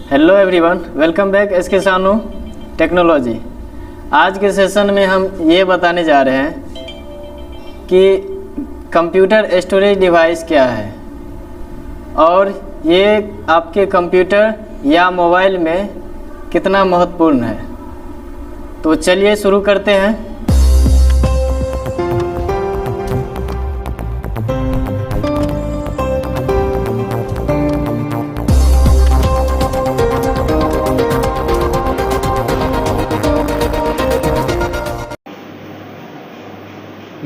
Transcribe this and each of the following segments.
Hello everyone, welcome back SK Sanu technology. आज के session में हम ये बताने जा रहे हैं कि कंप्यूटर स्टोरेज डिवाइस क्या है और ये आपके कंप्यूटर या मोबाइल में कितना महत्वपूर्ण है। तो चलिए शुरू करते हैं।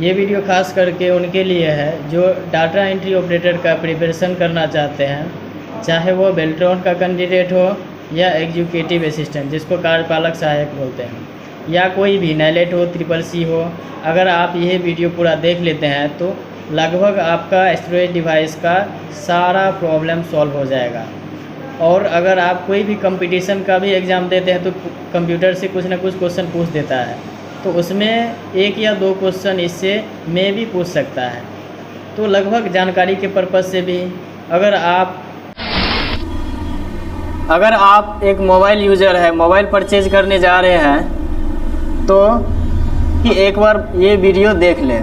ये वीडियो खास करके उनके लिए है जो डाटा एंट्री ऑपरेटर का प्रिपरेशन करना चाहते हैं, चाहे वो बेल्ट्रॉन का कैंडिडेट हो या एग्जीक्यूटिव असिस्टेंट जिसको कार्यपालक सहायक बोलते हैं, या कोई भी नाइलेट हो, ट्रिपल सी हो। अगर आप ये वीडियो पूरा देख लेते हैं तो लगभग आपका स्टोरेज डिवाइस का सारा प्रॉब्लम सॉल्व हो जाएगा। और अगर आप कोई भी कंपटीशन का भी एग्ज़ाम देते हैं तो कंप्यूटर से कुछ ना कुछ क्वेश्चन पूछ देता है, तो उसमें एक या दो क्वेश्चन इससे में भी पूछ सकता है। तो लगभग जानकारी के पर्पज़ से भी अगर आप एक मोबाइल यूज़र है, मोबाइल परचेज करने जा रहे हैं, तो कि एक बार ये वीडियो देख लें।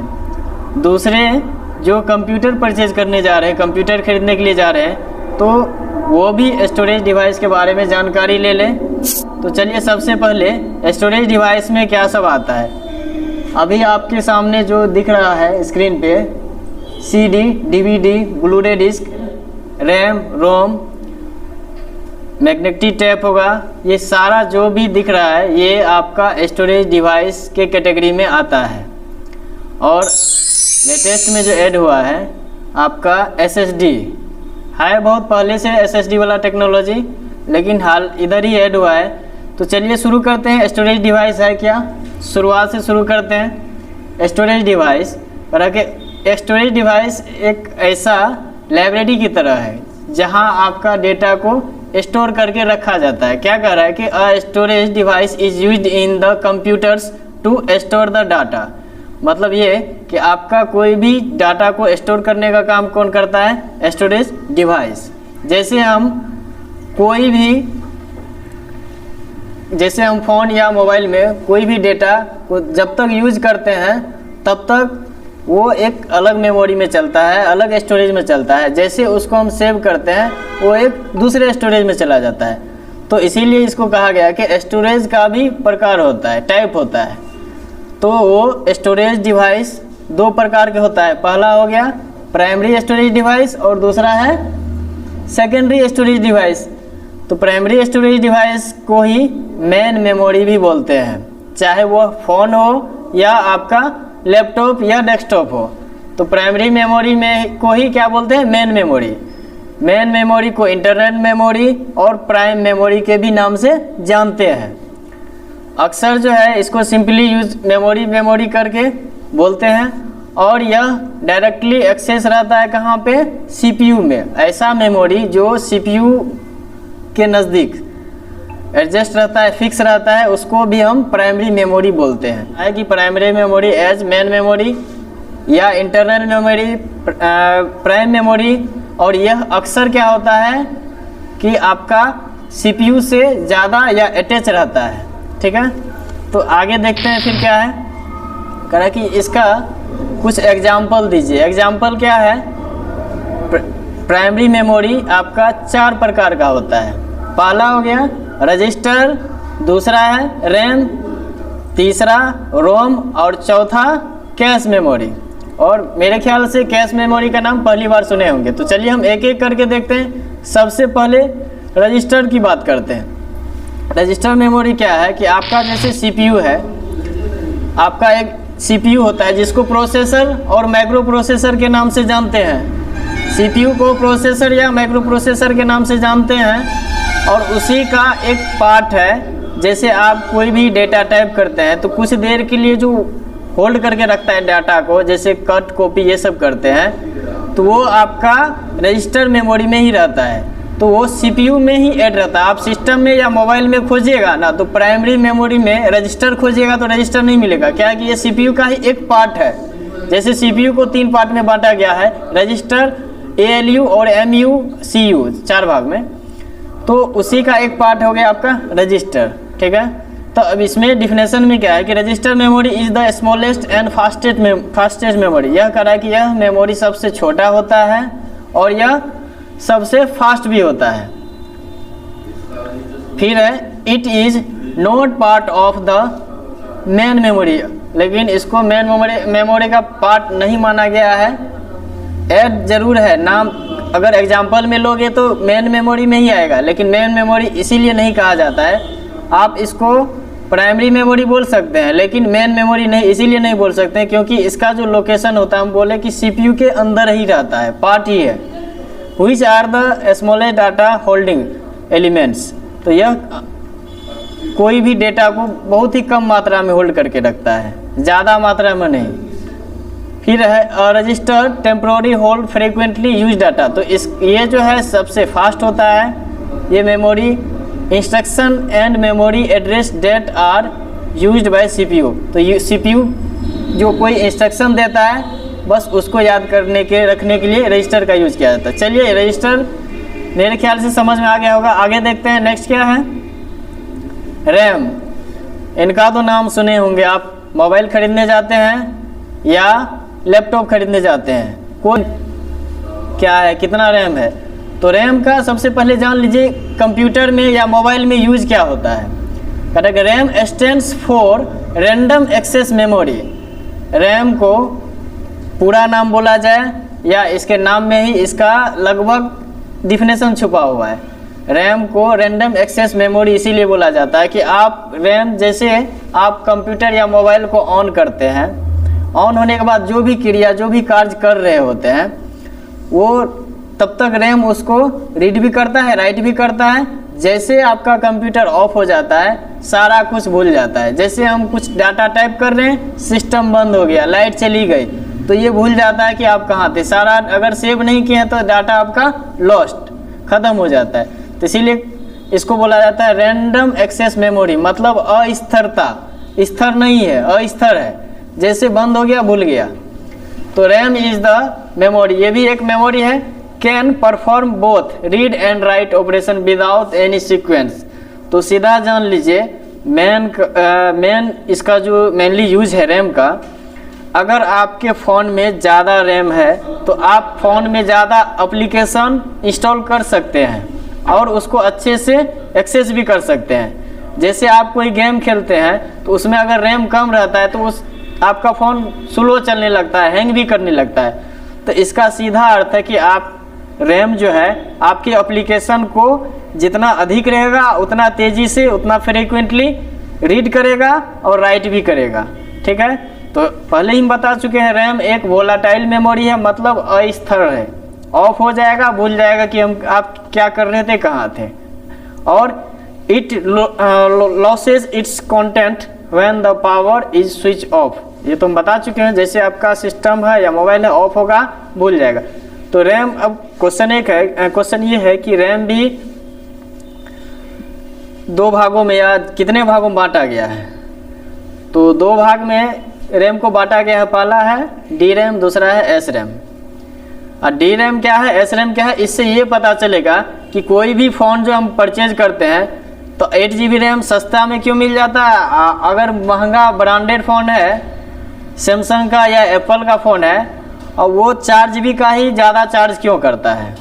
दूसरे जो कंप्यूटर परचेज करने जा रहे हैं, कंप्यूटर खरीदने के लिए जा रहे हैं, तो वो भी स्टोरेज डिवाइस के बारे में जानकारी ले लें। तो चलिए सबसे पहले स्टोरेज डिवाइस में क्या सब आता है। अभी आपके सामने जो दिख रहा है स्क्रीन पे, CD, DVD, Blu ray disc, RAM, ROM, magnetic tape होगा, ये सारा जो भी दिख रहा है ये आपका स्टोरेज डिवाइस के कैटेगरी में आता है। और लेटेस्ट में जो ऐड हुआ है आपका एसएसडी है, बहुत पहले से एसएसडी वाला टेक्नोलॉजी, लेकिन हाल इधर ही ऐड हुआ है। तो चलिए शुरू करते हैं। स्टोरेज डिवाइस है क्या, शुरुआत से शुरू करते हैं। स्टोरेज डिवाइस स्टोरेज डिवाइस एक ऐसा लाइब्रेरी की तरह है जहां आपका डेटा को स्टोर करके रखा जाता है। क्या कह रहा है कि a storage device is used in the computers to store the data. मतलब ये कि आपका कोई भी डाटा को स्टोर करने का काम कौन करता है, स्टोरेज डिवाइस। जैसे हम फ़ोन या मोबाइल में कोई भी डेटा को जब तक यूज करते हैं तब तक वो एक अलग मेमोरी में चलता है, अलग स्टोरेज में चलता है। जैसे उसको हम सेव करते हैं वो एक दूसरे स्टोरेज में चला जाता है। तो इसीलिए इसको कहा गया कि स्टोरेज का भी प्रकार होता है, टाइप होता है। तो वो स्टोरेज डिवाइस दो प्रकार के होता है। पहला हो गया प्राइमरी स्टोरेज डिवाइस और दूसरा है सेकेंडरी स्टोरेज डिवाइस। तो प्राइमरी स्टोरेज डिवाइस को ही मेन मेमोरी भी बोलते हैं, चाहे वो फ़ोन हो या आपका लैपटॉप या डेस्कटॉप हो। तो प्राइमरी मेमोरी में को ही क्या बोलते हैं, मेन मेमोरी। मेन मेमोरी को इंटरनल मेमोरी और प्राइम मेमोरी के भी नाम से जानते हैं। अक्सर जो है इसको सिंपली यूज मेमोरी करके बोलते हैं। और यह डायरेक्टली एक्सेस रहता है कहाँ पे, सीपीयू में। ऐसा मेमोरी जो सीपीयू के नज़दीक एडजस्ट रहता है, फिक्स रहता है, उसको भी हम प्राइमरी मेमोरी बोलते हैं। है कि primary memory as main memory या इंटरनल मेमोरी प्राइम मेमोरी। और यह अक्सर क्या होता है कि आपका सीपीयू से ज़्यादा या अटैच रहता है। ठीक है, तो आगे देखते हैं फिर क्या है। कह रहा कि इसका कुछ एग्जाम्पल दीजिए। एग्जाम्पल क्या है, प्राइमरी मेमोरी आपका 4 प्रकार का होता है। पहला हो गया रजिस्टर, दूसरा है रैम, तीसरा रोम और चौथा कैश मेमोरी। और मेरे ख्याल से कैश मेमोरी का नाम पहली बार सुने होंगे। तो चलिए हम एक एक करके देखते हैं। सबसे पहले रजिस्टर की बात करते हैं। रजिस्टर मेमोरी क्या है कि आपका जैसे सीपीयू है, आपका एक सीपीयू होता है जिसको प्रोसेसर और माइक्रो प्रोसेसर के नाम से जानते हैं। सीपीयू को प्रोसेसर या माइक्रो प्रोसेसर के नाम से जानते हैं। और उसी का एक पार्ट है, जैसे आप कोई भी डेटा टाइप करते हैं तो कुछ देर के लिए जो होल्ड करके रखता है डाटा को, जैसे कट कॉपी ये सब करते हैं, तो वो आपका रजिस्टर मेमोरी में ही रहता है। तो वो सीपीयू में ही ऐड रहता है। आप सिस्टम में या मोबाइल में खोजिएगा ना, तो प्राइमरी मेमोरी में रजिस्टर खोजिएगा तो रजिस्टर नहीं मिलेगा। क्या है कि ये सीपीयू का ही एक पार्ट है। जैसे सीपीयू को 3 पार्ट में बांटा गया है, रजिस्टर, एएलयू और एमयू, सीयू, 4 भाग में। तो उसी का एक पार्ट हो गया आपका रजिस्टर, ठीक है। तो अब इसमें डिफिनेशन में क्या है कि register memory is the smallest and fastest memory. यह कह रहा है कि यह मेमोरी सबसे छोटा होता है और यह सबसे फास्ट भी होता है। फिर है it is not part of the main memory, लेकिन इसको मेन मेमोरी का पार्ट नहीं माना गया है। ऐड जरूर है, नाम अगर एग्जाम्पल में लोगे तो मेन मेमोरी में ही आएगा, लेकिन मेन मेमोरी इसीलिए नहीं कहा जाता है। आप इसको प्राइमरी मेमोरी बोल सकते हैं, लेकिन मेन मेमोरी नहीं, इसीलिए नहीं बोल सकते हैं क्योंकि इसका जो लोकेशन होता है, हम बोले कि सीपीयू के अंदर ही रहता है, पार्ट ही है। Which are the smallest data holding elements. तो यह कोई भी डेटा को बहुत ही कम मात्रा में होल्ड करके रखता है, ज़्यादा मात्रा में नहीं। फिर है register temporary hold frequently use data. तो ये जो है सबसे फास्ट होता है। ये memory instruction and memory address that are used by CPU. तो सीपीयू जो कोई इंस्ट्रक्शन देता है बस उसको याद करने के रखने के लिए रजिस्टर का यूज किया जाता है। चलिए रजिस्टर मेरे ख्याल से समझ में आ गया होगा। आगे देखते हैं नेक्स्ट क्या है, रैम। इनका तो नाम सुने होंगे आप, मोबाइल खरीदने जाते हैं या लैपटॉप खरीदने जाते हैं, कौन क्या है, कितना रैम है। तो रैम का सबसे पहले जान लीजिए कंप्यूटर में या मोबाइल में यूज क्या होता है। कहते हैं RAM stands for random access memory. RAM को पूरा नाम बोला जाए या इसके नाम में ही इसका लगभग डिफिनेशन छुपा हुआ है। रैम को रैंडम एक्सेस मेमोरी इसीलिए बोला जाता है कि आप रैम, जैसे आप कंप्यूटर या मोबाइल को ऑन करते हैं, ऑन होने के बाद जो भी क्रिया, जो भी कार्य कर रहे होते हैं, वो तब तक रैम उसको रीड भी करता है, राइट भी करता है। जैसे आपका कंप्यूटर ऑफ हो जाता है, सारा कुछ भूल जाता है। जैसे हम कुछ डाटा टाइप कर रहे हैं, सिस्टम बंद हो गया, लाइट चली गई, तो ये भूल जाता है कि आप कहाँ थे। सारा अगर सेव नहीं किए हैं तो डाटा आपका लॉस्ट, खत्म हो जाता है। तो इसीलिए इसको बोला जाता है रैंडम एक्सेस मेमोरी, मतलब अस्थिरता, स्थिर नहीं है, अस्थिर है, जैसे बंद हो गया, भूल गया। तो रैम इज द मेमोरी, ये भी एक मेमोरी है। Can perform both read and write operation without any sequence. तो सीधा जान लीजिए मेन इसका जो मेनली यूज है रैम का, अगर आपके फ़ोन में ज़्यादा रैम है तो आप फ़ोन में ज़्यादा एप्लीकेशन इंस्टॉल कर सकते हैं और उसको अच्छे से एक्सेस भी कर सकते हैं। जैसे आप कोई गेम खेलते हैं तो उसमें अगर रैम कम रहता है तो उस आपका फ़ोन स्लो चलने लगता है, हैंग भी करने लगता है। तो इसका सीधा अर्थ है कि आप रैम जो है आपके एप्लीकेशन को जितना अधिक रहेगा उतना तेज़ी से, उतना फ्रीक्वेंटली रीड करेगा और राइट भी करेगा, ठीक है। तो पहले ही हम बता चुके हैं रैम एक वोलाटाइल मेमोरी है, मतलब अस्थिर है, ऑफ हो जाएगा, भूल जाएगा कि आप क्या कर रहे थे, कहाँ थे। और it losses it's content when the power is switch off. ये तो हम बता चुके हैं, जैसे आपका सिस्टम है या मोबाइल है, ऑफ होगा, भूल जाएगा। तो रैम, अब क्वेश्चन ये है कि रैम भी दो भागों में या कितने भागों में बांटा गया है। तो दो भाग में रैम को बांटा गया है। पहला है डी रैम, दूसरा है एस रैम। और डी रैम क्या है, एस रैम क्या है, इससे ये पता चलेगा कि कोई भी फ़ोन जो हम परचेज करते हैं तो 8 GB रैम सस्ता में क्यों मिल जाता है। अगर महंगा ब्रांडेड फ़ोन है, सैमसंग का या एप्पल का फ़ोन है, और वो 4 GB का ही ज़्यादा चार्ज क्यों करता है।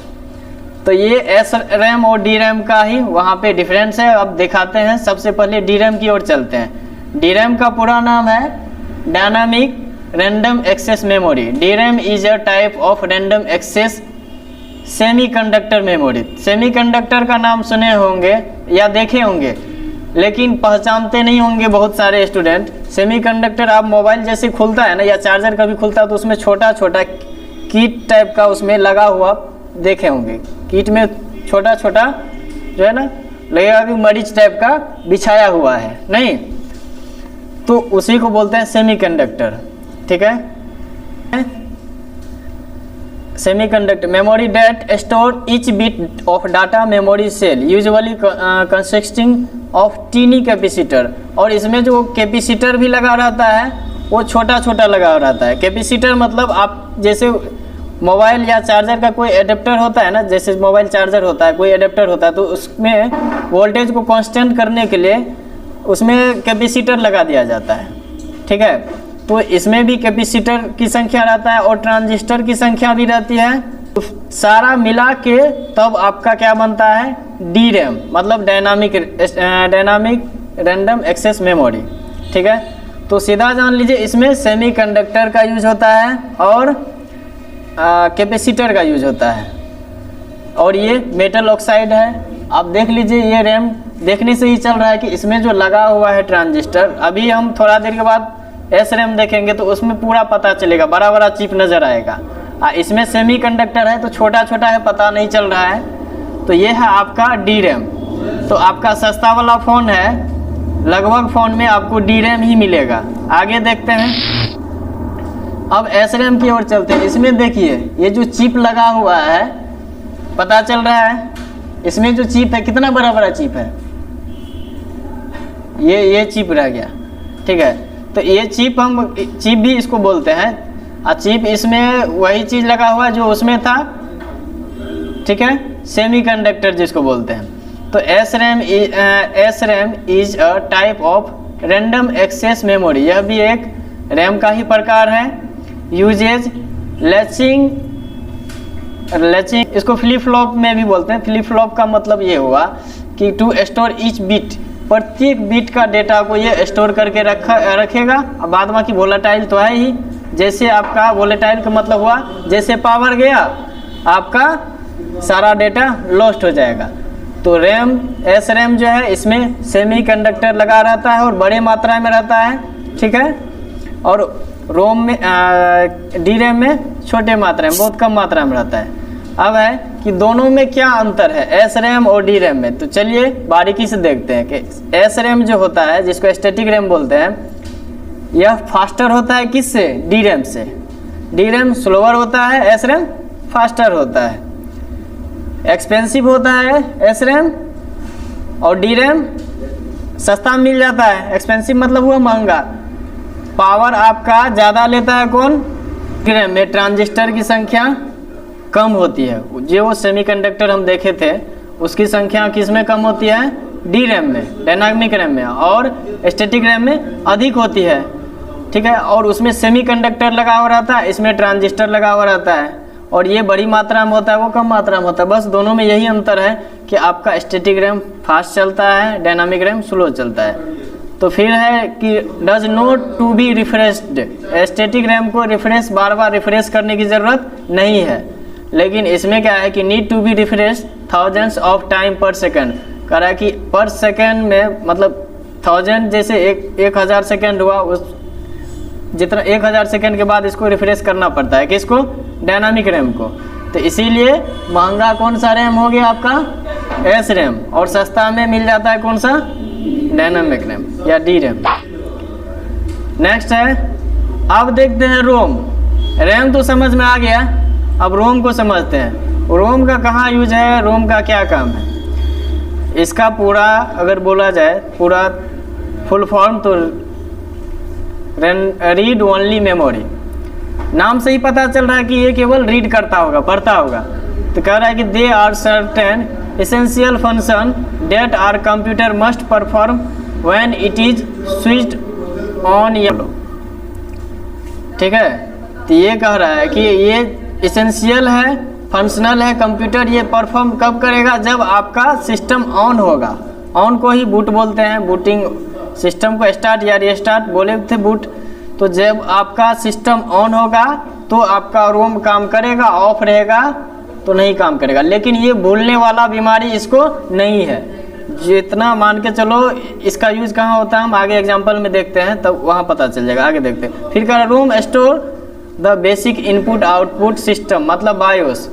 तो ये एस रैम और डी रैम का ही वहाँ पे डिफरेंस है। अब दिखाते हैं, सबसे पहले डी रैम की ओर चलते हैं। डी रैम का पूरा नाम है dynamic random access memory. D RAM is a type of random access semiconductor memory. Semiconductor का नाम सुने होंगे या देखे होंगे, लेकिन पहचानते नहीं होंगे बहुत सारे स्टूडेंट। सेमीकंडक्टर आप मोबाइल जैसे खुलता है ना, या चार्जर कभी खुलता है तो उसमें छोटा छोटा कीट टाइप का उसमें लगा हुआ देखे होंगे। कीट में छोटा छोटा जो है ना, लगेगा कि मरीच टाइप का बिछाया हुआ है, नहीं तो उसी को बोलते हैं सेमीकंडक्टर, ठीक है। Semiconductor memory that store each bit of data memory cell usually consisting of tiny capacitor. और इसमें जो कैपेसिटर भी लगा रहता है वो छोटा छोटा लगा रहता है। कैपेसिटर मतलब आप जैसे मोबाइल या चार्जर का कोई एडेप्टर होता है ना, जैसे मोबाइल चार्जर होता है, कोई एडेप्टर होता है, तो उसमें वोल्टेज को कांस्टेंट करने के लिए उसमें कैपेसिटर लगा दिया जाता है। ठीक है, तो इसमें भी कैपेसिटर की संख्या रहता है और ट्रांजिस्टर की संख्या भी रहती है। तो सारा मिला के तब आपका क्या बनता है, DRAM, मतलब डायनामिक रैंडम एक्सेस मेमोरी। ठीक है, तो सीधा जान लीजिए इसमें सेमीकंडक्टर का यूज होता है और कैपेसिटर का यूज होता है, और ये मेटल ऑक्साइड है। आप देख लीजिए ये रैम देखने से ही चल रहा है कि इसमें जो लगा हुआ है ट्रांजिस्टर, अभी हम थोड़ा देर के बाद SRAM देखेंगे तो उसमें पूरा पता चलेगा, बड़ा बड़ा चिप नज़र आएगा। इसमें सेमीकंडक्टर है तो छोटा छोटा है, पता नहीं चल रहा है। तो ये है आपका DRAM। तो आपका सस्ता वाला फ़ोन है, लगभग फ़ोन में आपको DRAM ही मिलेगा। आगे देखते हैं, अब SRAM की ओर चलते हैं। इसमें देखिए ये जो चिप लगा हुआ है, पता चल रहा है इसमें जो चिप है कितना बड़ा बड़ा चिप है, ये चिप रह गया। ठीक है, तो ये चिप हम चिप भी इसको बोलते हैं, और चिप इसमें वही चीज़ लगा हुआ है जो उसमें था। ठीक है, सेमीकंडक्टर जिसको बोलते हैं। तो SRAM is a type of random access memory, यह भी एक रैम का ही प्रकार है। यूजेज लैचिंग, इसको फ्लिप फ्लॉप में भी बोलते हैं। फ्लिप फ्लॉप का मतलब ये हुआ कि टू स्टोर ईच बिट, प्रत्येक बिट का डेटा को ये स्टोर करके रखेगा। अब बाद बाकी वोलेटाइल तो है ही, जैसे आपका वोलेटाइल का मतलब हुआ जैसे पावर गया आपका सारा डेटा लॉस्ट हो जाएगा। तो SRAM जो है इसमें सेमीकंडक्टर लगा रहता है और बड़े मात्रा में रहता है। ठीक है, और रोम में DRAM में छोटे मात्रा में, बहुत कम मात्रा में रहता है। अब है कि दोनों में क्या अंतर है SRAM और DRAM में, तो चलिए बारीकी से देखते हैं कि SRAM जो होता है जिसको स्टैटिक रैम बोलते हैं, यह फास्टर होता है किससे, DRAM से। DRAM स्लोअर होता है, SRAM फास्टर होता है। एक्सपेंसिव होता है SRAM, और DRAM सस्ता मिल जाता है। एक्सपेंसिव मतलब हुआ महंगा। पावर आपका ज़्यादा लेता है कौन, DRAM में ट्रांजिस्टर की संख्या कम होती है। जो वो सेमीकंडक्टर हम देखे थे उसकी संख्या किस में कम होती है, DRAM में, डायनामिक रैम में, और स्टैटिक रैम में अधिक होती है। ठीक है, और उसमें सेमीकंडक्टर लगा हुआ रहता है, इसमें ट्रांजिस्टर लगा हुआ रहता है, और ये बड़ी मात्रा में होता है, वो कम मात्रा में होता है। बस दोनों में यही अंतर है कि आपका स्टैटिक रैम फास्ट चलता है, डायनामिक रैम स्लो चलता है। तो फिर है कि does not to be refreshed, static RAM को रिफ्रेश बार बार रिफ्रेश करने की ज़रूरत नहीं है, लेकिन इसमें क्या है कि need to be refresh thousands of time per second. कह रहा है कि पर सेकेंड में, मतलब 1000 जैसे 1000 सेकेंड हुआ, उस जितना 1000 सेकेंड के बाद इसको रिफ्रेश करना पड़ता है, किसको, डायनामिक रैम को। तो इसीलिए महंगा कौन सा रैम हो गया आपका SRAM, और सस्ता में मिल जाता है कौन सा, डायनामिक रैम या DRAM। नेक्स्ट है, अब देखते हैं रोम। रैम तो समझ में आ गया, अब रोम को समझते हैं। रोम का कहाँ यूज है, रोम का क्या काम है। इसका पूरा अगर बोला जाए, पूरा फुल फॉर्म तो रीड ओनली मेमोरी। नाम से ही पता चल रहा है कि ये केवल रीड करता होगा, पढ़ता होगा। तो कह रहा है कि they are certain essential function that are computer must perform when it is switched on yellow. ठीक है, तो ये कह रहा है कि ये एसेंशियल है, फंक्शनल है, कंप्यूटर ये परफॉर्म कब करेगा, जब आपका सिस्टम ऑन होगा। ऑन को ही बूट बोलते हैं, बूटिंग सिस्टम को स्टार्ट या रीस्टार्ट बोले थे बूट। तो जब आपका सिस्टम ऑन होगा तो आपका रोम काम करेगा, ऑफ रहेगा तो नहीं काम करेगा। लेकिन ये भूलने वाला बीमारी इसको नहीं है, जितना मान के चलो। इसका यूज कहाँ होता है हम आगे एग्जांपल में देखते हैं, तब वहाँ पता चल जाएगा। आगे देखते हैं। फिर कह ROM store the basic input output system, मतलब बायोस।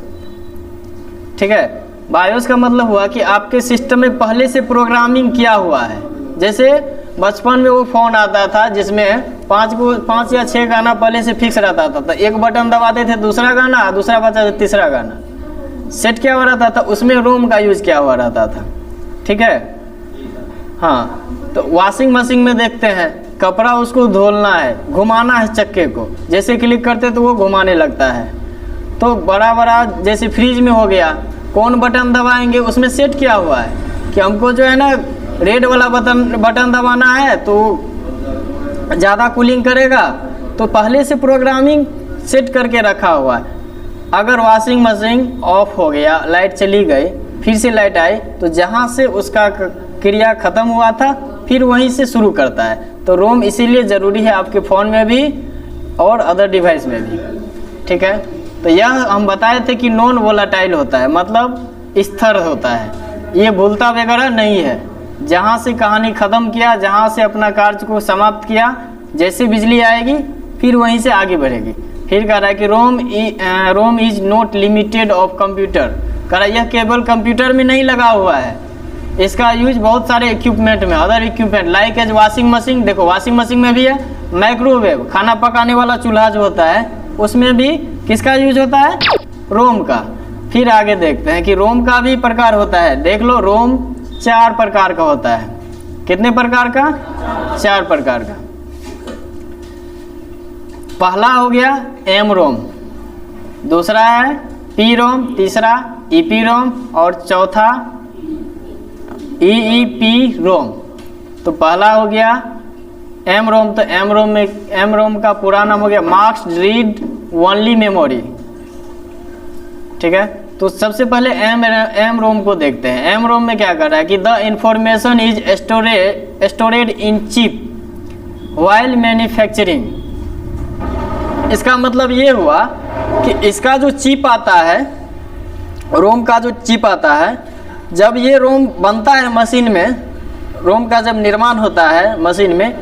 ठीक है, बायोस का मतलब हुआ कि आपके सिस्टम में पहले से प्रोग्रामिंग किया हुआ है। जैसे बचपन में वो फ़ोन आता था जिसमें 5 या 6 गाना पहले से फिक्स रहता था, तो एक बटन दबाते थे दूसरा गाना, दूसरा बचा तीसरा गाना सेट किया हुआ रहता था, उसमें रोम का यूज किया हुआ रहता था। ठीक है, हाँ। तो वॉशिंग मशीन में देखते हैं, कपड़ा उसको धोना है, घुमाना है चक्के को, जैसे क्लिक करते तो वो घुमाने लगता है। तो तो बड़ा बड़ा जैसे फ्रिज में हो गया, कौन बटन दबाएंगे उसमें सेट किया हुआ है कि हमको जो है ना रेड वाला बटन दबाना है तो ज़्यादा कूलिंग करेगा, तो पहले से प्रोग्रामिंग सेट करके रखा हुआ है। अगर वॉशिंग मशीन ऑफ हो गया, लाइट चली गई, फिर से लाइट आई, तो जहाँ से उसका क्रिया ख़त्म हुआ था फिर वहीं से शुरू करता है। तो रोम इसीलिए ज़रूरी है आपके फ़ोन में भी और अदर डिवाइस में भी, ठीक है। तो यह हम बताए थे कि नॉन वोलाटाइल होता है, मतलब स्थिर होता है, ये भूलता वगैरह नहीं है। जहाँ से कहानी ख़त्म किया, जहाँ से अपना कार्य को समाप्त किया, जैसे बिजली आएगी फिर वहीं से आगे बढ़ेगी। फिर कह रहा है कि ROM is not limited of computer, कह रहा है यह केवल कंप्यूटर में नहीं लगा हुआ है, इसका यूज बहुत सारे इक्विपमेंट में, other equipment like as washing machine, देखो वॉशिंग मशीन में भी है, माइक्रोवेव खाना पकाने वाला चूल्हा जो होता है उसमें भी किसका यूज होता है, रोम का। फिर आगे देखते हैं कि रोम का भी प्रकार होता है, देख लो रोम 4 प्रकार का होता है। कितने प्रकार का? 4 प्रकार का। पहला हो गया एम रोम, दूसरा है पी रोम, तीसरा ईपी रोम और चौथा ईईपी रोम। तो पहला हो गया एम रोम, तो एम रोम का पूरा नाम हो गया मार्क्स रीड ओनली मेमोरी, ठीक है। तो सबसे पहले एम रोम को देखते हैं। एम रोम में क्या कर रहा है कि the information is storeyed in chip while manufacturing. इसका मतलब ये हुआ कि इसका जो चिप आता है, रोम का जो चिप आता है, जब ये रोम बनता है मशीन में, रोम का जब निर्माण होता है मशीन में,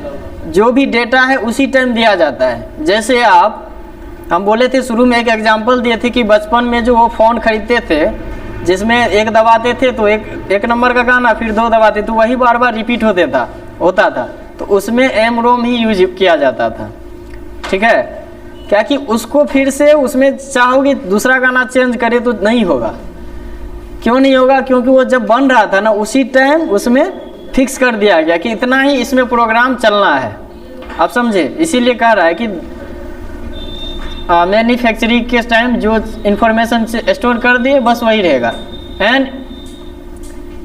जो भी डेटा है उसी टाइम दिया जाता है। जैसे हम बोले थे शुरू में, एक एग्जांपल दिए थे कि बचपन में जो वो फ़ोन खरीदते थे जिसमें एक दबाते थे तो एक नंबर का गाना, फिर 2 दबाते तो वही बार बार रिपीट होता था, तो उसमें एम रोम ही यूज किया जाता था, ठीक है। क्या कि उसको फिर से उसमें चाहोगे दूसरा गाना चेंज करे तो नहीं होगा। क्यों नहीं होगा? क्योंकि वो जब बन रहा था ना उसी टाइम उसमें फिक्स कर दिया गया कि इतना ही इसमें प्रोग्राम चलना है। आप समझे? इसीलिए कह रहा है कि मैन्युफैक्चरिंग के टाइम जो इंफॉर्मेशन स्टोर कर दिए बस वही रहेगा, and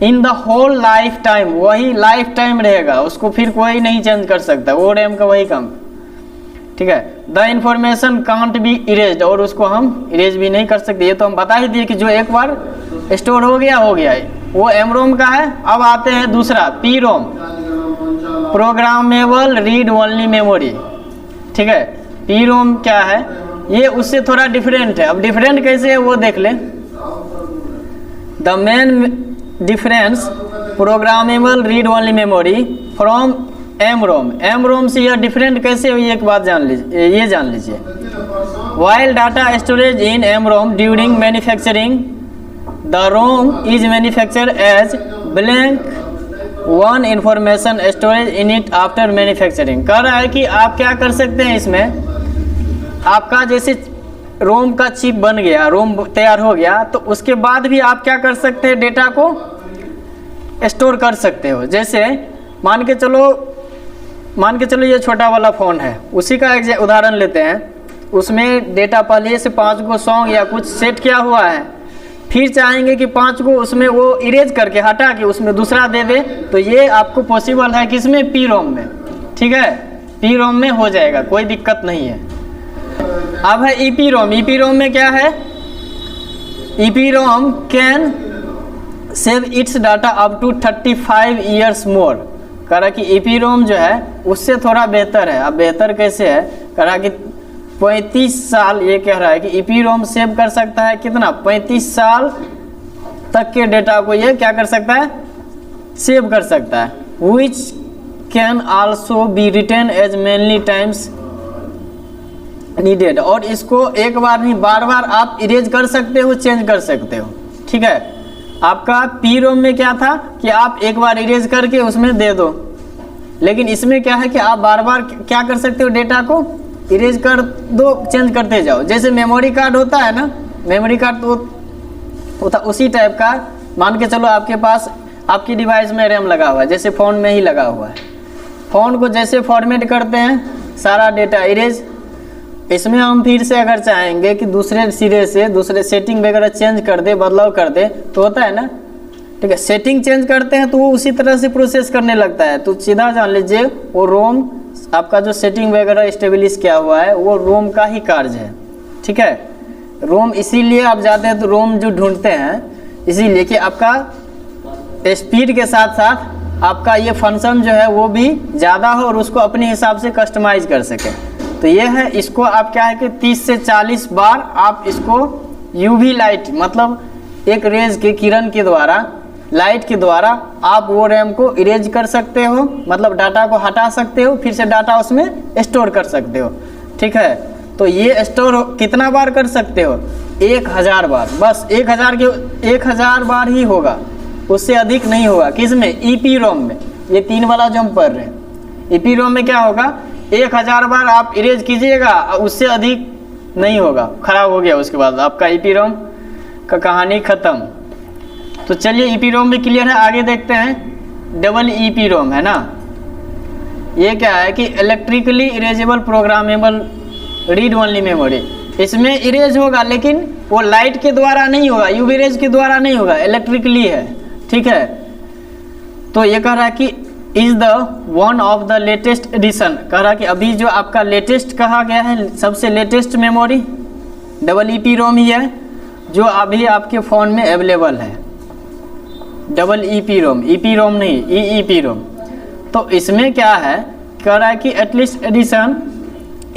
in the whole life time, वही लाइफ टाइम रहेगा, उसको फिर कोई नहीं चेंज कर सकता, वो रैम का वही काम, ठीक है। The information can't be erased, और उसको हम इरेज भी नहीं कर सकते। ये तो हम बता ही दिए कि जो एक बार स्टोर हो गया वो एम रोम का है। अब आते हैं दूसरा P ROM, programmable read only memory, ठीक है। पी रोम क्या है, ये उससे थोड़ा डिफरेंट है। अब डिफरेंट कैसे है वो देख ले। The main difference programmable read only memory from M ROM. M ROM से यह डिफरेंट कैसे हुई एक बात जान लीजिए। While data storage in M ROM during manufacturing, the ROM is manufacture as blank one information storage in it after manufacturing. कह रहा है कि आप क्या कर सकते हैं इसमें, आपका जैसे रोम का चिप बन गया, रोम तैयार हो गया, तो उसके बाद भी आप क्या कर सकते हैं, डेटा को स्टोर कर सकते हो। जैसे मान के चलो ये छोटा वाला फ़ोन है, उसी का एक उदाहरण लेते हैं। उसमें डेटा पहले से 5 गो सॉन्ग या कुछ सेट किया हुआ है, फिर चाहेंगे कि 5 गो उसमें वो इरेज करके हटा के उसमें दूसरा दे दे, तो ये आपको पॉसिबल है किसमें, पी रोम में, ठीक है। पी रोम में हो जाएगा, कोई दिक्कत नहीं है। अब है ईपी रोम। ईपी रोम में क्या है, EP ROM can save its data up to 35 years more. कह रहा कि ईपी रोम जो है उससे थोड़ा बेहतर है। अब बेहतर कैसे है, कह रहा कि 35 साल, ये कह रहा है कि ईपी रोम सेव कर सकता है कितना, 35 साल तक के डेटा को ये क्या कर सकता है, सेव कर सकता है। Which can also be written as many times needed. और इसको एक बार नहीं बार बार आप इरेज कर सकते हो, चेंज कर सकते हो, ठीक है। आपका पी रोम में क्या था कि आप एक बार इरेज करके उसमें दे दो, लेकिन इसमें क्या है कि आप बार बार क्या कर सकते हो, डेटा को इरेज कर दो, चेंज करते जाओ। जैसे मेमोरी कार्ड होता है ना, मेमोरी कार्ड तो होता उसी टाइप का। मान के चलो आपके पास आपकी डिवाइस में रैम लगा हुआ है, जैसे फ़ोन में ही लगा हुआ है। फ़ोन को जैसे फॉर्मेट करते हैं सारा डेटा इरेज, इसमें हम फिर से अगर चाहेंगे कि दूसरे सिरे से दूसरे सेटिंग वगैरह चेंज कर दे, बदलाव कर दे, तो होता है ना, ठीक है। सेटिंग चेंज करते हैं तो वो उसी तरह से प्रोसेस करने लगता है। तो सीधा जान लीजिए वो रोम आपका जो सेटिंग वगैरह स्टेब्लिश किया हुआ है वो रोम का ही कार्य है, ठीक है। रोम इसीलिए आप जाते हैं तो रोम जो ढूंढते हैं इसीलिए कि आपका स्पीड के साथ साथ आपका ये फंक्शन जो है वो भी ज़्यादा हो और उसको अपने हिसाब से कस्टमाइज कर सके। तो ये है, इसको आप क्या है कि 30 से 40 बार आप इसको यूवी लाइट मतलब एक रेज के किरण के द्वारा, लाइट के द्वारा आप वो रैम को इरेज कर सकते हो, मतलब डाटा को हटा सकते हो, फिर से डाटा उसमें स्टोर कर सकते हो, ठीक है। तो ये स्टोर कितना बार कर सकते हो? 1000 बार, बस 1000 बार ही होगा, उससे अधिक नहीं होगा। किस में? ईपी रोम में। ये 3 वाला जो हम पढ़ रहे हैं, ईपी रोम में क्या होगा, 1000 बार आप इरेज कीजिएगा, उससे अधिक नहीं होगा, खराब हो गया उसके बाद आपका ईपी रोम का कहानी खत्म। तो चलिए ईपी रोम भी क्लियर है, आगे देखते हैं। डबल ईपी रोम है ना, ये क्या है कि electrically erasable programmable read only memory. इसमें इरेज होगा लेकिन वो लाइट के द्वारा नहीं होगा, यूवी रेज के द्वारा नहीं होगा, इलेक्ट्रिकली है, ठीक है। तो ये कह रहा है कि is the one of the latest edition, कह रहा है कि अभी जो आपका लेटेस्ट कहा गया है, सबसे लेटेस्ट मेमोरी डबल ईपी रोम ही है जो अभी आपके फ़ोन में अवेलेबल है। डबल ईपी रोम, ईपी रोम नहीं, ईपी रोम। तो इसमें क्या है, कह रहा है कि at least edition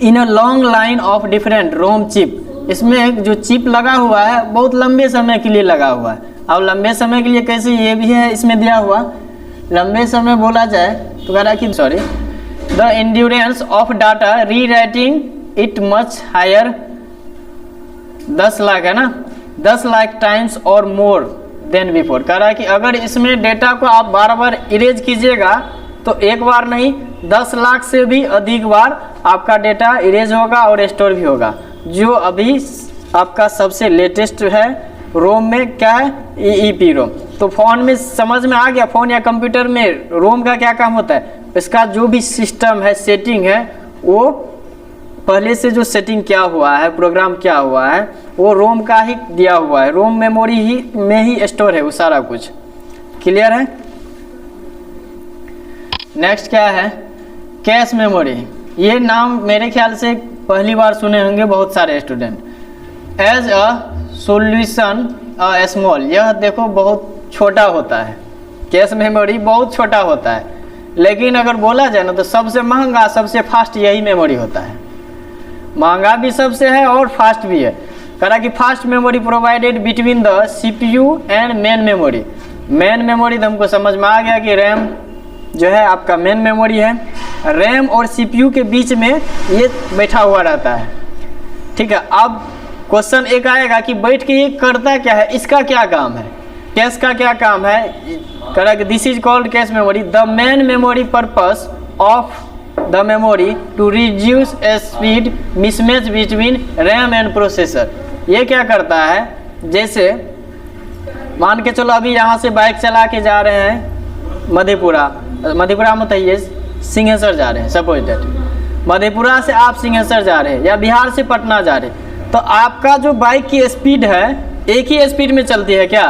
in a long line of different ROM chip. इसमें जो चिप लगा हुआ है बहुत लंबे समय के लिए लगा हुआ है। अब लंबे समय के लिए कैसे, ये भी है इसमें दिया हुआ। लंबे समय बोला जाए तो कह रहा है कि sorry the endurance of data rewriting it much higher, 10 lakh है ना, 10 लाख टाइम्स और मोर देन बिफोर। कह रहा है कि अगर इसमें डेटा को आप बार बार इरेज कीजिएगा तो एक बार नहीं 10 लाख से भी अधिक बार आपका डेटा इरेज होगा और स्टोर भी होगा। जो अभी आपका सबसे लेटेस्ट है रोम में क्या है, ईपी रोम। तो फ़ोन में समझ में आ गया, फ़ोन या कंप्यूटर में रोम का क्या काम होता है। इसका जो भी सिस्टम है, सेटिंग है, वो पहले से जो सेटिंग किया हुआ है, प्रोग्राम किया हुआ है, वो रोम का ही दिया हुआ है, रोम मेमोरी ही में ही स्टोर है वो सारा कुछ। क्लियर है। नेक्स्ट क्या है, कैश मेमोरी। ये नाम मेरे ख्याल से पहली बार सुने होंगे बहुत सारे student. As a solution small, यह देखो बहुत छोटा होता है, कैश मेमोरी बहुत छोटा होता है, लेकिन अगर बोला जाए ना तो सबसे महंगा सबसे फास्ट यही मेमोरी होता है। महंगा भी सबसे है और फास्ट भी है। कह रहा कि fast memory provided between the CPU and main memory. Main memory तो हमको समझ में आ गया कि रैम जो है आपका मेन मेमोरी है, रैम और सीपीयू के बीच में ये बैठा हुआ रहता है, ठीक है। अब क्वेश्चन एक आएगा कि बैठ के ये करता क्या है, इसका क्या काम है, कैश का क्या काम है। कह रहा कि this is called cache memory, the main memory purpose of the memory to reduce speed mismatch between RAM and processor. ये क्या करता है, जैसे मान के चलो अभी यहाँ से बाइक चला के जा रहे हैं मधेपुरा में, तो सिंहेश्वर जा रहे हैं, सपोज दैट मधेपुरा से आप सिंहेश्वर जा रहे हैं या बिहार से पटना जा रहे हैं, तो आपका जो बाइक की स्पीड है एक ही स्पीड में चलती है क्या?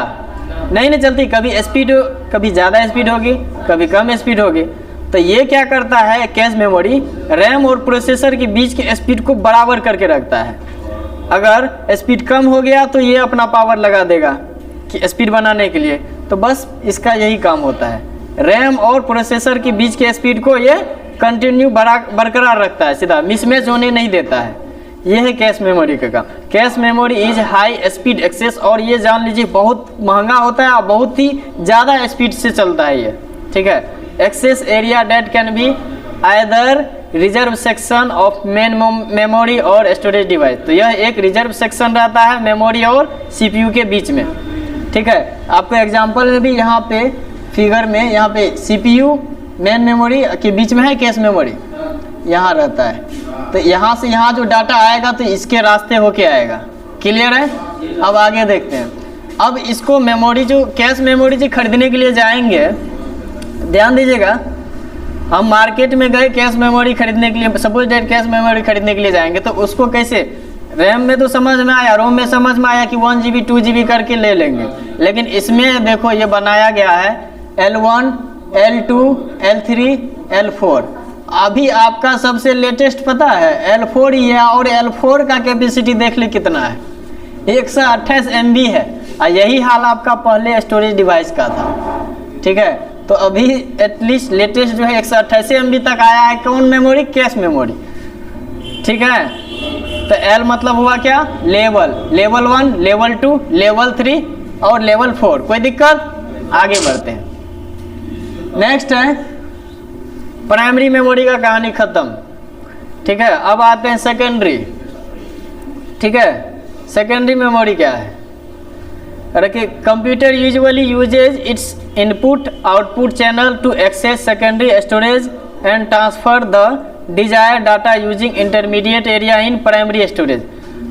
नहीं चलती, कभी ज़्यादा स्पीड होगी, कभी कम स्पीड होगी। तो ये क्या करता है, कैश मेमोरी रैम और प्रोसेसर के बीच के स्पीड को बराबर करके रखता है। अगर स्पीड कम हो गया तो ये अपना पावर लगा देगा कि स्पीड बनाने के लिए, तो बस इसका यही काम होता है। रैम और प्रोसेसर के बीच के स्पीड को ये कंटिन्यू बरकरार रखता है, सीधा मिसमैच होने नहीं देता है। ये है कैश मेमोरी का काम। Cache memory is high speed access, और ये जान लीजिए बहुत महंगा होता है और बहुत ही ज़्यादा स्पीड से चलता है ये, ठीक है। Access area that can be either reserve section of main memory और स्टोरेज डिवाइस। तो यह एक रिजर्व सेक्शन रहता है मेमोरी और सीपीयू के बीच में, ठीक है। आपको एग्जांपल में भी यहाँ पे फिगर में यहाँ पे सीपीयू मेन मेमोरी के बीच में है कैश मेमोरी, यहाँ रहता है। तो यहाँ से यहाँ जो डाटा आएगा तो इसके रास्ते होके आएगा। क्लियर है। अब आगे देखते हैं। अब इसको मेमोरी जो कैश मेमोरी जो खरीदने के लिए जाएंगे, ध्यान दीजिएगा, हम मार्केट में गए कैश मेमोरी खरीदने के लिए, सपोज डेट कैश मेमोरी खरीदने के लिए जाएंगे, तो उसको कैसे, रैम में तो समझ में आया, रोम में समझ में आया कि 1 GB 2 GB करके ले लेंगे, लेकिन इसमें देखो ये बनाया गया है L1 L2 L3 L4। अभी आपका सबसे लेटेस्ट पता है L4 ही है, और L4 का कैपेसिटी देख ले कितना है, 128 MB है, और यही हाल आपका पहले स्टोरेज डिवाइस का था। ठीक है, तो अभी एटलीस्ट लेटेस्ट जो है 128 MB तक आया है। कौन मेमोरी? Cache memory. ठीक है, तो L मतलब हुआ क्या? लेवल, लेवल 1, लेवल 2, लेवल 3 और लेवल 4। कोई दिक्कत? आगे बढ़ते हैं। नेक्स्ट है प्राइमरी मेमोरी का कहानी खत्म। ठीक है, अब आते हैं सेकेंडरी। ठीक है, सेकेंडरी मेमोरी क्या है? रखिए, computer usually uses its input output channel to access secondary storage and transfer the desire data using intermediate area in primary storage.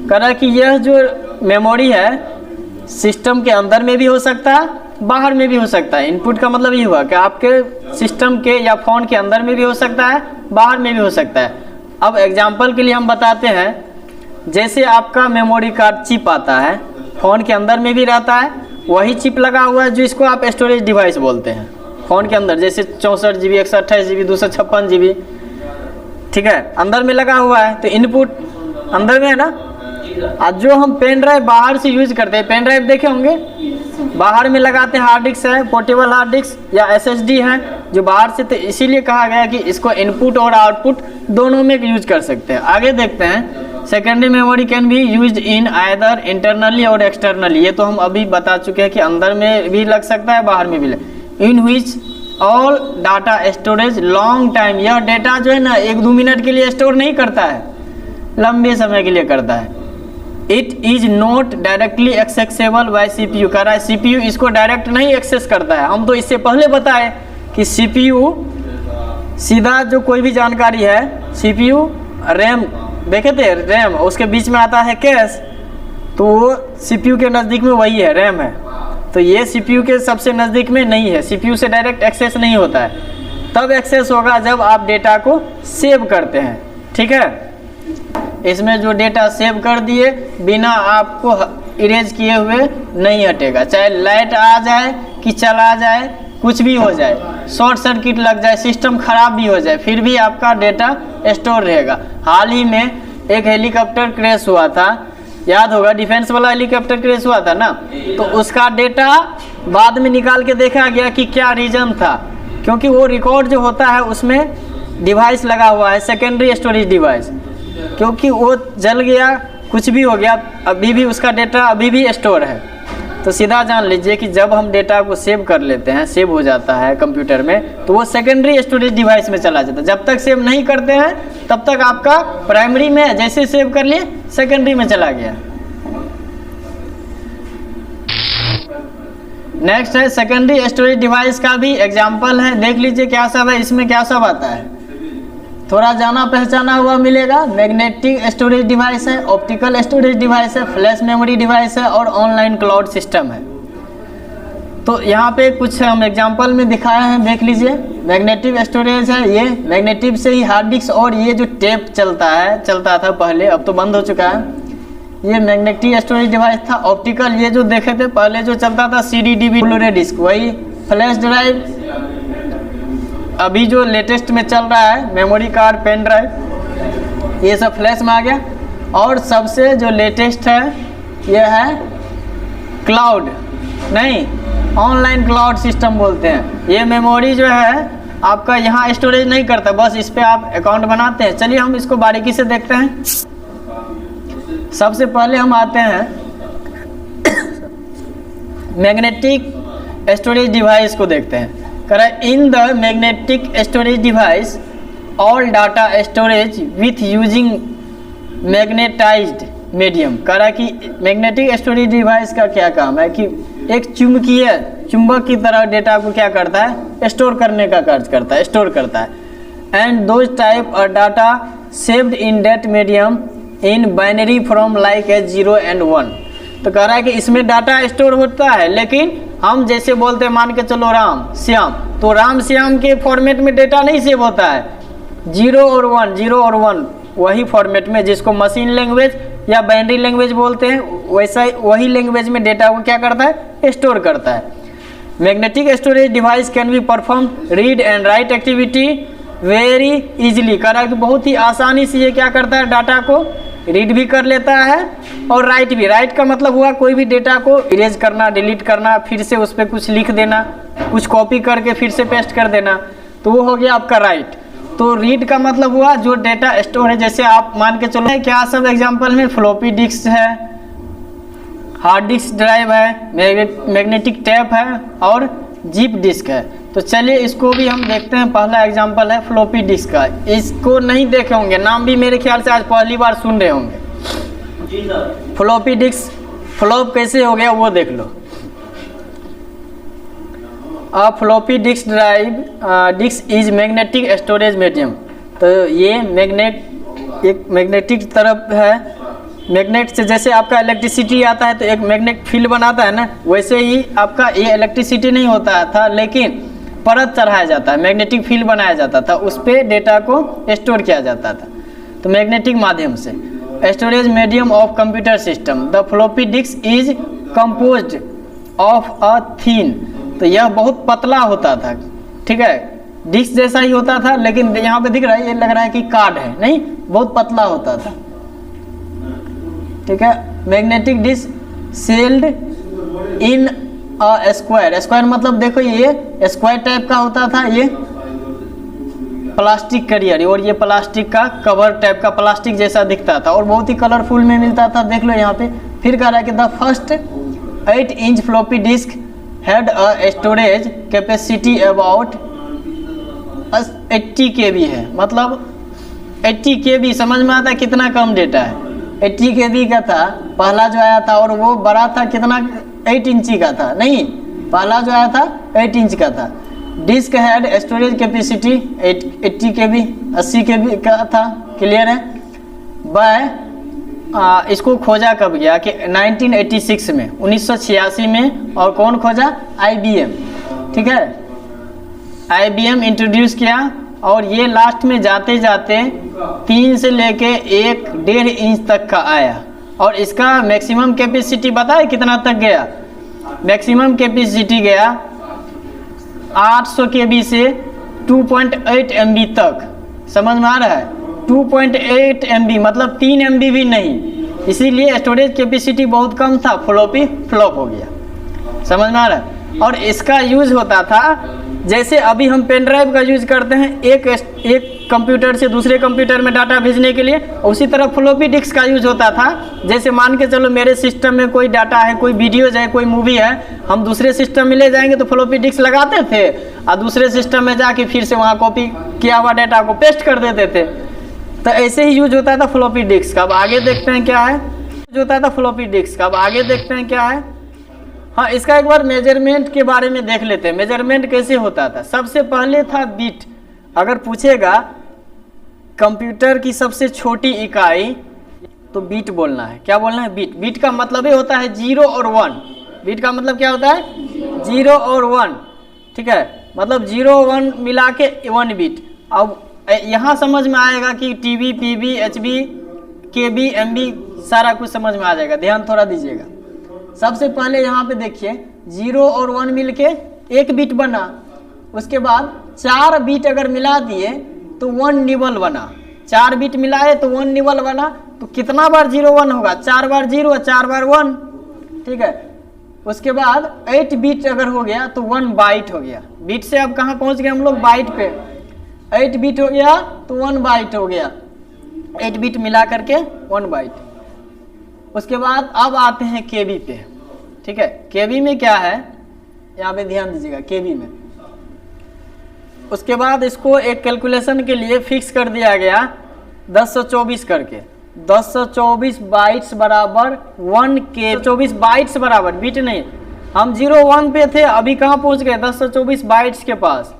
करा कि यह जो मेमोरी है सिस्टम के अंदर में भी हो सकता है, बाहर में भी हो सकता है। इनपुट का मतलब ये हुआ कि आपके सिस्टम के या फ़ोन के अंदर में भी हो सकता है, बाहर में भी हो सकता है। अब एग्जांपल के लिए हम बताते हैं, जैसे आपका मेमोरी कार्ड चिप आता है, फ़ोन के अंदर में भी रहता है, वही चिप लगा हुआ है जो इसको आप स्टोरेज डिवाइस बोलते हैं। फ़ोन के अंदर जैसे 64 GB 128 GB 256 GB, ठीक है, अंदर में लगा हुआ है, तो इनपुट अंदर में है ना। आज जो हम पेन ड्राइव बाहर से यूज करते हैं, पेन ड्राइव देखे होंगे, बाहर में लगाते हैं, हार्ड डिस्क है, पोर्टेबल हार्ड डिस्क या SSD है जो बाहर से, तो इसीलिए कहा गया कि इसको इनपुट और आउटपुट दोनों में यूज कर सकते हैं। आगे देखते हैं, secondary memory can be used in either internally और एक्सटर्नली। ये तो हम अभी बता चुके हैं कि अंदर में भी लग सकता है, बाहर में भी लग। In which all data storage long time, यह डेटा जो है ना 1-2 मिनट के लिए स्टोर नहीं करता है, लंबे समय के लिए करता है। It is not directly accessible bye CPU। कह रहा है CPU इसको डायरेक्ट नहीं एक्सेस करता है। हम तो इससे पहले बताए कि CPU सीधा जो कोई भी जानकारी है, CPU रैम देखे थे, रैम उसके बीच में आता है कैश, तो वो CPU के नज़दीक में वही है, रैम है। तो ये CPU के सबसे नज़दीक में नहीं है, CPU से डायरेक्ट एक्सेस नहीं होता है। तब एक्सेस होगा जब आप डेटा को सेव करते हैं। ठीक है, इसमें जो डेटा सेव कर दिए बिना आपको इरेज किए हुए नहीं हटेगा, चाहे लाइट आ जाए कि चला जाए, कुछ भी हो जाए, शॉर्ट सर्किट लग जाए, सिस्टम खराब भी हो जाए, फिर भी आपका डेटा स्टोर रहेगा। हाल ही में एक हेलीकॉप्टर क्रैश हुआ था, याद होगा, डिफेंस वाला हेलीकॉप्टर क्रैश हुआ था ना, तो उसका डेटा बाद में निकाल के देखा गया कि क्या रीजन था, क्योंकि वो रिकॉर्ड जो होता है उसमें डिवाइस लगा हुआ है, सेकेंडरी स्टोरेज डिवाइस, क्योंकि वो जल गया, कुछ भी हो गया, अभी भी उसका डेटा अभी भी स्टोर है। तो सीधा जान लीजिए कि जब हम डेटा को सेव कर लेते हैं, सेव हो जाता है कंप्यूटर में, तो वो सेकेंडरी स्टोरेज डिवाइस में चला जाता है। जब तक सेव नहीं करते हैं तब तक आपका प्राइमरी में, जैसे सेव कर लिए सेकेंडरी में चला गया। नेक्स्ट है सेकेंडरी स्टोरेज डिवाइस का भी एग्जाम्पल है, देख लीजिए क्या सब है, इसमें क्या सब आता है, थोड़ा जाना पहचाना हुआ मिलेगा। मैग्नेटिक स्टोरेज डिवाइस है, ऑप्टिकल स्टोरेज डिवाइस है, फ्लैश मेमोरी डिवाइस है और ऑनलाइन क्लाउड सिस्टम है। तो यहाँ पे कुछ हम एग्जांपल में दिखाए हैं, देख लीजिए। मैग्नेटिक स्टोरेज है, ये मैग्नेटिक से ही हार्ड डिस्क और ये जो टेप चलता था पहले, अब तो बंद हो चुका है, ये मैग्नेटिक स्टोरेज डिवाइस था। ऑप्टिकल ये जो देखे थे पहले जो चलता था CD DVD ब्लूरे डिस्क, वही। फ्लैश ड्राइव अभी जो लेटेस्ट में चल रहा है, मेमोरी कार्ड, पेन ड्राइव, ये सब फ्लैश में आ गया। और सबसे जो लेटेस्ट है ये है क्लाउड, नहीं, ऑनलाइन क्लाउड सिस्टम बोलते हैं। ये मेमोरी जो है आपका यहाँ स्टोरेज नहीं करता, बस इस पर आप अकाउंट बनाते हैं। चलिए हम इसको बारीकी से देखते हैं। सबसे पहले हम आते हैं मैग्नेटिक स्टोरेज डिवाइस को देखते हैं। In the magnetic storage device all data storage with using magnetised medium. करा कि मैग्नेटिक स्टोरेज डिवाइस का क्या काम है कि एक चुंबक की तरह डेटा को क्या करता है, स्टोर करने का कार्य करता है, स्टोर करता है। And those type of data saved in that medium in binary form like a 0 and 1। तो कह रहा है कि इसमें डाटा स्टोर होता है, लेकिन हम जैसे बोलते हैं मान के चलो राम श्याम, तो राम श्याम के फॉर्मेट में डेटा नहीं सेव होता है, 0 और 1 0 और 1 वही फॉर्मेट में, जिसको मशीन लैंग्वेज या बाइनरी लैंग्वेज बोलते हैं, वैसा वही लैंग्वेज में डेटा को क्या करता है, स्टोर करता है। Magnetic storage device can be perform read and right activity very easily. कह रहा है कि बहुत ही आसानी से ये क्या करता है, डाटा को रीड भी कर लेता है और राइट भी। राइट का मतलब हुआ कोई भी डेटा को इरेज करना, डिलीट करना, फिर से उस पर कुछ लिख देना, कुछ कॉपी करके फिर से पेस्ट कर देना, तो वो हो गया आपका राइट। तो रीड का मतलब हुआ जो डेटा स्टोर है, जैसे आप मान के चलो क्या सब एग्जांपल में, फ्लॉपी डिस्क है, हार्ड डिस्क ड्राइव है, मैग्नेटिक टेप है और जिप डिस्क है। तो चलिए इसको भी हम देखते हैं। पहला एग्जांपल है फ्लॉपी डिस्क का, इसको नहीं देखे होंगे, नाम भी मेरे ख्याल से आज पहली बार सुन रहे होंगे। फ्लॉपी डिस्क फ्लॉप कैसे हो गया वो देख लो। Floppy disk drive disk is magnetic storage medium. तो ये एक मैग्नेटिक तरफ है, मैग्नेट से जैसे आपका इलेक्ट्रिसिटी आता है तो एक मैग्नेट फील्ड बनाता है ना, वैसे ही आपका ये इलेक्ट्रिसिटी नहीं होता था, लेकिन परत चढ़ाया जाता है, मैग्नेटिक फील्ड बनाया जाता था, उस पर डेटा को स्टोर किया जाता था, तो मैग्नेटिक माध्यम से। Storage medium of computer system, the floppy disk is composed of a thin. तो यह बहुत पतला होता था, ठीक है, डिस्क जैसा ही होता था, लेकिन यहाँ पे दिख रहा है, ये लग रहा है कि कार्ड है, नहीं, बहुत पतला होता था, ठीक है। Magnetic disk sailed in a square, square मतलब देखो ये स्क्वायर टाइप का होता था, ये प्लास्टिक करियर, और ये प्लास्टिक का कवर टाइप का प्लास्टिक जैसा दिखता था और बहुत ही कलरफुल में मिलता था, देख लो यहाँ पे। फिर कह रहा है कि the first 8 inch floppy disk had a storage capacity about 80 KB है, मतलब 80 KB, समझ में आता है कितना कम डेटा है। 80 KB का था पहला जो आया था, और वो बड़ा था कितना, 8 इंची का था, नहीं, पहला जो आया था 8 इंच का था। Disk had storage capacity 80 KB, 80 KB का था, क्लियर है। बाय इसको खोजा कब गया कि 1986 में, 1986 में, और कौन खोजा, IBM, ठीक है, IBM इंट्रोड्यूस किया, और ये लास्ट में जाते जाते 3 से लेके 1.5 इंच तक का आया, और इसका मैक्सिमम कैपेसिटी बताए कितना तक गया, मैक्सिमम कैपेसिटी गया 800 KB से 2.8 MB तक, समझ में आ रहा है, 2.8 MB मतलब 3 MB भी नहीं, इसीलिए स्टोरेज कैपेसिटी बहुत कम था, फ्लॉपी फ्लॉप हो गया, समझ में आ रहा है। और इसका यूज होता था जैसे अभी हम पेन ड्राइव का यूज करते हैं एक कंप्यूटर से दूसरे कंप्यूटर में डाटा भेजने के लिए, उसी तरह फ्लॉपी डिस्क का यूज होता था। जैसे मान के चलो मेरे सिस्टम में कोई डाटा है, कोई वीडियोज है, कोई मूवी है, हम दूसरे सिस्टम में ले जाएंगे तो फ्लॉपी डिस्क लगाते थे और दूसरे सिस्टम में जाके फिर से वहाँ कॉपी किया हुआ डाटा को पेस्ट कर देते थे। तो ऐसे ही यूज होता था फ्लॉपी डिस्क का। अब आगे देखते हैं क्या है, यूज होता था फ्लॉपी डिस्क का। अब आगे देखते हैं क्या है। हाँ, इसका एक बार मेजरमेंट के बारे में देख लेते हैं। मेजरमेंट कैसे होता था। सबसे पहले था बीट। अगर पूछेगा कंप्यूटर की सबसे छोटी इकाई तो बीट बोलना है। क्या बोलना है? बीट। बीट का मतलब ये होता है 0 और 1। बीट का मतलब क्या होता है? 0 और 1, ठीक है, मतलब 0 1 मिला के 1 बीट। अब यहाँ समझ में आएगा कि टीबी, पीबी, एचबी, केबी, एमबी सारा कुछ समझ में आ जाएगा। ध्यान थोड़ा दीजिएगा। सबसे पहले यहाँ पे देखिए 0 और 1 मिलके 1 बीट बना। उसके बाद 4 बीट अगर मिला दिए तो 1 निबल बना। 4 बीट मिलाए तो 1 निबल बना। तो कितना बार 0 1 होगा? 4 बार 0 और 4 बार 1, ठीक है। उसके बाद 8 बीट अगर हो गया तो 1 बाइट हो गया। बीट से अब कहाँ पहुँच गए हम लोग? बाइट पे। 8 बीट हो गया तो 1 बाइट हो गया। 8 बीट मिला करके 1 बाइट। उसके बाद अब आते हैं केबी पे, ठीक है। केबी में क्या है, यहाँ पे ध्यान दीजिएगा। केबी में उसके बाद इसको एक कैलकुलेशन के लिए फिक्स कर दिया गया 1024 करके। 1024 बाइट्स बराबर 1 के। 24 बाइट्स बराबर, बीट नहीं, हम 0 1 पे थे, अभी कहाँ पहुँच गए? 1024 बाइट्स के पास।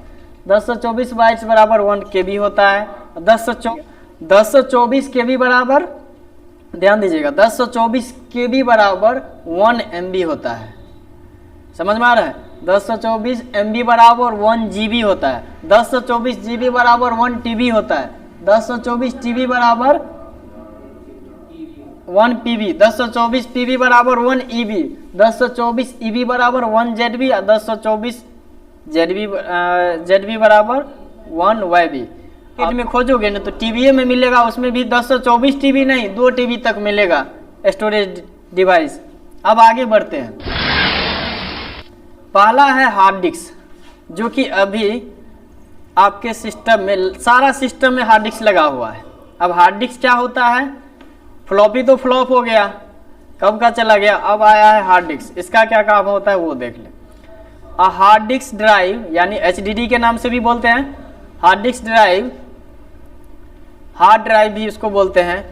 1024 बाइट्स बराबर 1 केबी होता है। 1024 केबी बराबर ध्यान दीजिएगा 1024 KB बराबर 1 MB होता है। समझ में आ रहा है? 1024 MB बराबर 1 GB होता है। 1024 GB बराबर 1 TB होता है। 1024 TB बराबर 1 PB। 1024 PB बराबर 1 EB। 1024 EB बराबर 1 ZB। 1024 ZB बराबर 1 YB। में खोजोगे ना तो TBA में मिलेगा, उसमें भी 1024 TB नहीं 2 TB तक मिलेगा स्टोरेज डिवाइस। अब आगे बढ़ते हैं। पहला है हार्ड डिस्क, जो कि अभी आपके सिस्टम में, सारा सिस्टम में हार्ड डिस्क लगा हुआ है। अब हार्ड डिस्क क्या होता है? फ्लॉपी तो फ्लॉप हो गया, कब का चला गया, अब आया है हार्ड डिस्क। इसका क्या काम होता है वो देख ले। हार्ड डिस्क ड्राइव यानी HDD के नाम से भी बोलते हैं, hard disk drive, hard drive भी उसको बोलते हैं,